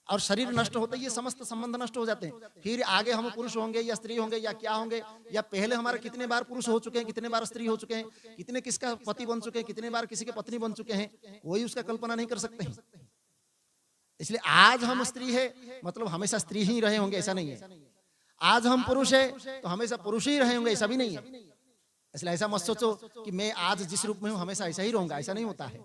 और शरीर नष्ट होता है ये समस्त संबंध नष्ट हो जाते हैं। फिर आगे हम पुरुष होंगे या स्त्री होंगे या क्या होंगे, या पहले हमारे कितने बार पुरुष हो चुके हैं, कितने बार स्त्री हो चुके हैं, कितने किसका पति बन चुके हैं, कितने बार किसी के पत्नी बन चुके हैं, कोई उसका कल्पना नहीं कर सकते हैं। इसलिए आज हम स्त्री है मतलब हमेशा स्त्री ही रहे होंगे, ऐसा नहीं है। आज हम पुरुष है तो हमेशा पुरुष ही रहे होंगे, ऐसा भी नहीं है। इसलिए ऐसा मत सोचो कि मैं आज जिस रूप में हूं हमेशा ऐसा ही रहूंगा, ऐसा नहीं होता है।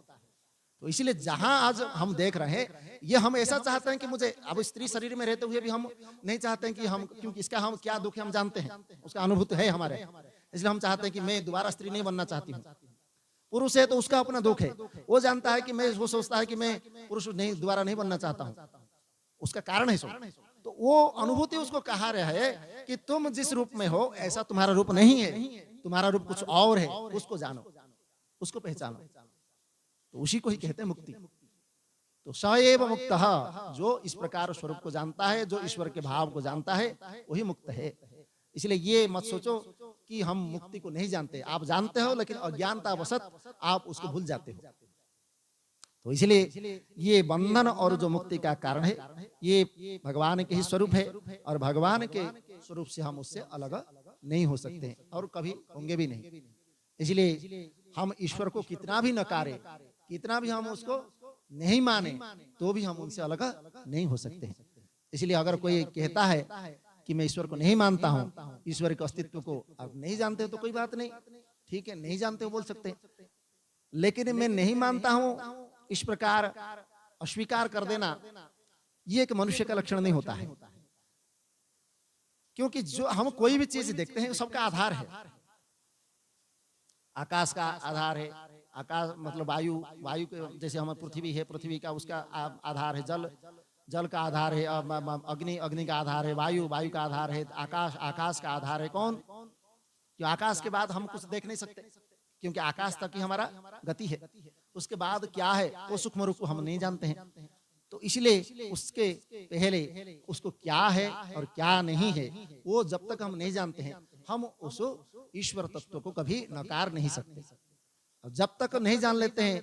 तो इसलिए जहां आज हम देख रहे हैं ये हम ऐसा चाहते हैं कि मुझे, अब स्त्री शरीर में रहते हुए भी हम नहीं चाहते हैं कि हम, क्योंकि इसका हम क्या दुख है हम जानते हैं, उसका अनुभूति है हमारे, इसलिए हम चाहते हैं कि मैं दोबारा स्त्री नहीं बनना चाहती हूँ। पुरुष है तो उसका अपना दुख है, वो जानता है कि मैं, वो सोचता है कि मैं पुरुष नहीं दोबारा नहीं बनना चाहता हूँ, उसका कारण है सो। तो वो अनुभूति उसको कहा रहा है कि तुम जिस रूप में हो ऐसा तुम्हारा रूप नहीं है, तुम्हारा रूप कुछ और है, उसको जानो, उसको पहचानो। तो उसी को ही कहते हैं मुक्ति। तो स एव मुक्तः, जो इस प्रकार स्वरूप को जानता है, जो ईश्वर के भाव को जानता है वही मुक्त है। इसलिए ये मत सोचो कि हम मुक्ति को नहीं जानते, आप जानते हो लेकिन अज्ञानतावशत आप उसको भूल जाते हो। तो इसलिए ये बंधन और जो मुक्ति का कारण है ये भगवान के ही स्वरूप है, और भगवान के स्वरूप से हम उससे अलग नहीं हो सकते और कभी होंगे भी नहीं। इसलिए हम ईश्वर को कितना भी नकारे, कितना भी हम उसको नहीं माने, तो भी हम उनसे अलग नहीं हो सकते। इसलिए अगर कोई कहता है कि मैं ईश्वर को नहीं मानता हूँ, ईश्वर के अस्तित्व को आप नहीं जानते हो, तो कोई बात नहीं, ठीक है, नहीं जानते हो बोल सकते हैं। लेकिन मैं नहीं मानता हूँ इस प्रकार अस्वीकार कर देना, ये एक मनुष्य का लक्षण नहीं होता है। क्योंकि जो हम कोई भी चीज देखते हैं सबका आधार है। आकाश का आधार है, आकाश मतलब वायु, वायु के जैसे हमारी पृथ्वी है, पृथ्वी का उसका आधार है, जल, जल का आधार है, अग्नि, अग्नि का आधार है, वायु, वायु का आधार है, आकाश, आकाश का आधार है कौन? कि आकाश के बाद हम कुछ देख नहीं सकते, क्योंकि आकाश तक ही हमारा गति है, उसके बाद क्या है वो सूक्ष्म रूप को हम नहीं जानते हैं। तो इसलिए उसके पहले उसको क्या है और क्या नहीं है वो जब तक हम नहीं जानते हैं, हम उस ईश्वर तत्व को कभी नकार नहीं सकते। और जब तक नहीं जान लेते हैं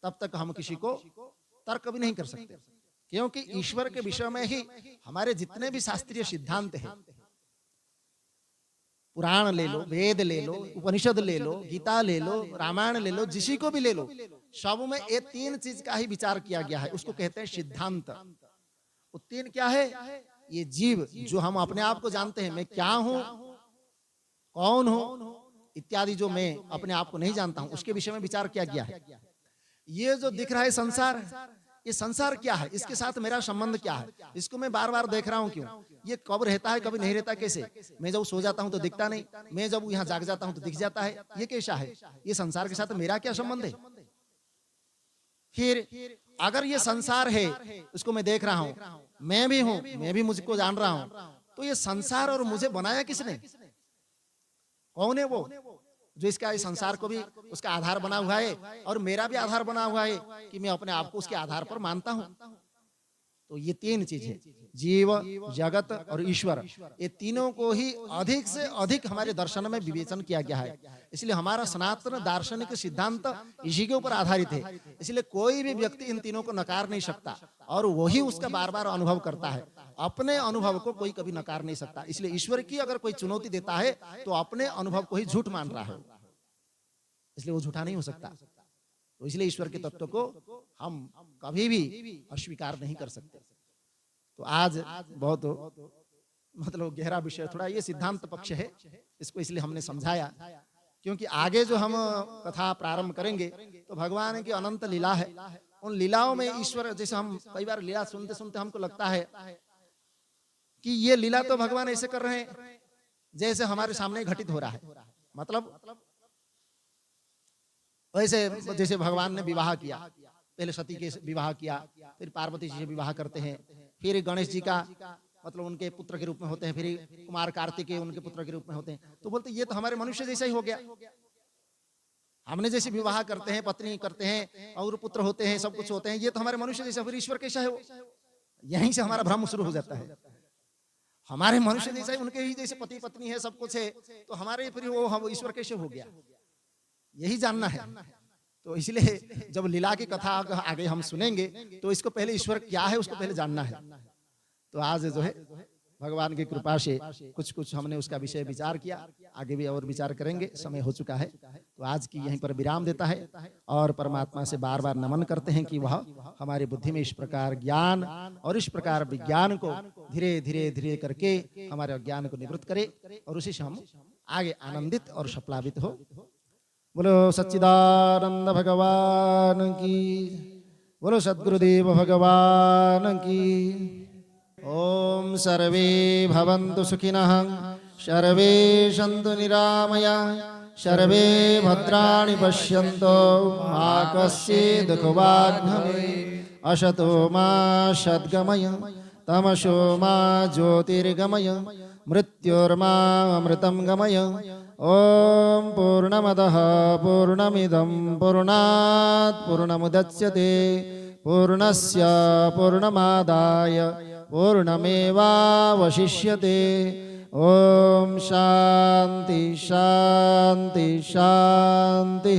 तब तक हम किसी को तर्क भी नहीं कर सकते, क्योंकि ईश्वर के विषय में ही हमारे जितने भी शास्त्रीय सिद्धांत हैं, पुराण ले लो, वेद ले लो, उपनिषद ले लो, गीता ले लो, रामायण ले लो, जिसी को भी ले लो, सब में ये तीन चीज का ही विचार किया गया है, उसको कहते हैं सिद्धांत। वो तीन क्या है? ये जीव जो हम अपने आप को जानते हैं, मैं क्या हूं, कौन हूं इत्यादि, जो मैं अपने आप को नहीं जानता हूं, उसके विषय में विचार किया गया है। ये जो दिख रहा है संसार, ये संसार क्या है, इसके साथ मेरा संबंध क्या है, इसको मैं बार बार देख रहा हूं क्यों, ये कब रहता है कभी नहीं रहता, कैसे, मैं जब सो जाता हूं तो दिखता नहीं, मैं जब यहाँ जाग जाता हूं तो दिख जाता है, ये कैसा है, ये संसार के साथ मेरा क्या संबंध है। फिर अगर ये संसार है, उसको मैं देख रहा हूं, मैं भी हूं, मैं भी मुझको जान रहा हूं, तो ये संसार और मुझे बनाया किसने, कौन है वो जो इसका इस संसार को भी उसका आधार बना हुआ है, और मेरा भी आधार बना हुआ है कि मैं अपने आप को उसके आधार पर मानता हूं। तो ये तीन चीज है, जीव, जगत और ईश्वर, ये तीनों को ही अधिक से अधिक हमारे दर्शन में विवेचन किया गया है। इसलिए हमारा सनातन दार्शनिक सिद्धांत इसी के ऊपर आधारित है। इसलिए कोई भी व्यक्ति इन तीनों को नकार नहीं सकता, और वही उसका बार बार अनुभव करता है, अपने अनुभव को कोई कभी नकार नहीं सकता। इसलिए ईश्वर की अगर कोई चुनौती देता है तो अपने अनुभव को ही झूठ मान रहा है, इसलिए वो झूठा नहीं हो सकता। तो इसलिए ईश्वर के तत्व को हम कभी भी अस्वीकार नहीं कर सकते। तो आज बहुत मतलब गहरा विषय, थोड़ा ये सिद्धांत पक्ष है, इसको इसलिए हमने समझाया, क्योंकि आगे जो हम कथा प्रारंभ करेंगे तो भगवान की अनंत लीला है, उन लीलाओं में ईश्वर, जैसे हम कई बार लीला सुनते सुनते हमको लगता है कि ये लीला तो भगवान ऐसे कर रहे हैं जैसे हमारे सामने घटित हो रहा है, मतलब वैसे जैसे भगवान ने विवाह किया, पहले सती के विवाह किया, फिर पार्वती जी से विवाह करते हैं, फिर गणेश जी का मतलब उनके पुत्र के रूप में होते हैं, फिर कुमार कार्तिकेय उनके पुत्र के रूप में होते हैं। तो बोलते ये तो हमारे मनुष्य जैसा ही हो गया, हमने जैसे विवाह करते हैं, पत्नी करते हैं और पुत्र होते हैं, सब कुछ होते हैं, ये तो हमारे मनुष्य जैसा, फिर ईश्वर कैसा है वो? यहीं से हमारा भ्रम शुरू हो जाता है। हमारे मनुष्य जैसा ही, उनके ही जैसे पति पत्नी है, सब कुछ है, तो हमारे फिर वो हम ईश्वर कैसे हो गया, यही जानना है। तो इसलिए जब लीला की कथा आगे हम सुनेंगे तो इसको पहले ईश्वर क्या है उसको पहले जानना है। तो आज जो है भगवान की कृपा से कुछ कुछ हमने उसका विषय विचार किया, आगे भी और विचार करेंगे, समय हो चुका है। तो आज की यहीं पर विराम देता है और परमात्मा से बार बार नमन करते हैं कि वह हमारी बुद्धि में इस प्रकार ज्ञान और इस प्रकार विज्ञान को धीरे धीरे धीरे करके हमारे अज्ञान को निवृत्त करे और उसी से हम आगे आनंदित और सफलावित हो। बोलो सच्चिदानंद भगवान की, बोलो सद्गुरुदेव भगवान की। ओम सर्वे भवन्तु सुखिनः, सर्वे सन्तु निरामयाः, सर्वे भद्राणि पश्यन्तु मा कश्चित् दुःखभाग् भवेत्। असतो मा सद्गमय, तमसो मा ज्योतिर्गमय, मृत्योर्मा अमृतं गमय। ओम पूर्णमदः पूर्णमिदं पूर्णात् पूर्णमुदच्यते पूर्णस्य पूर्णमादाय पूर्णमेवावशिष्यते। ओम शांति शांति शांति।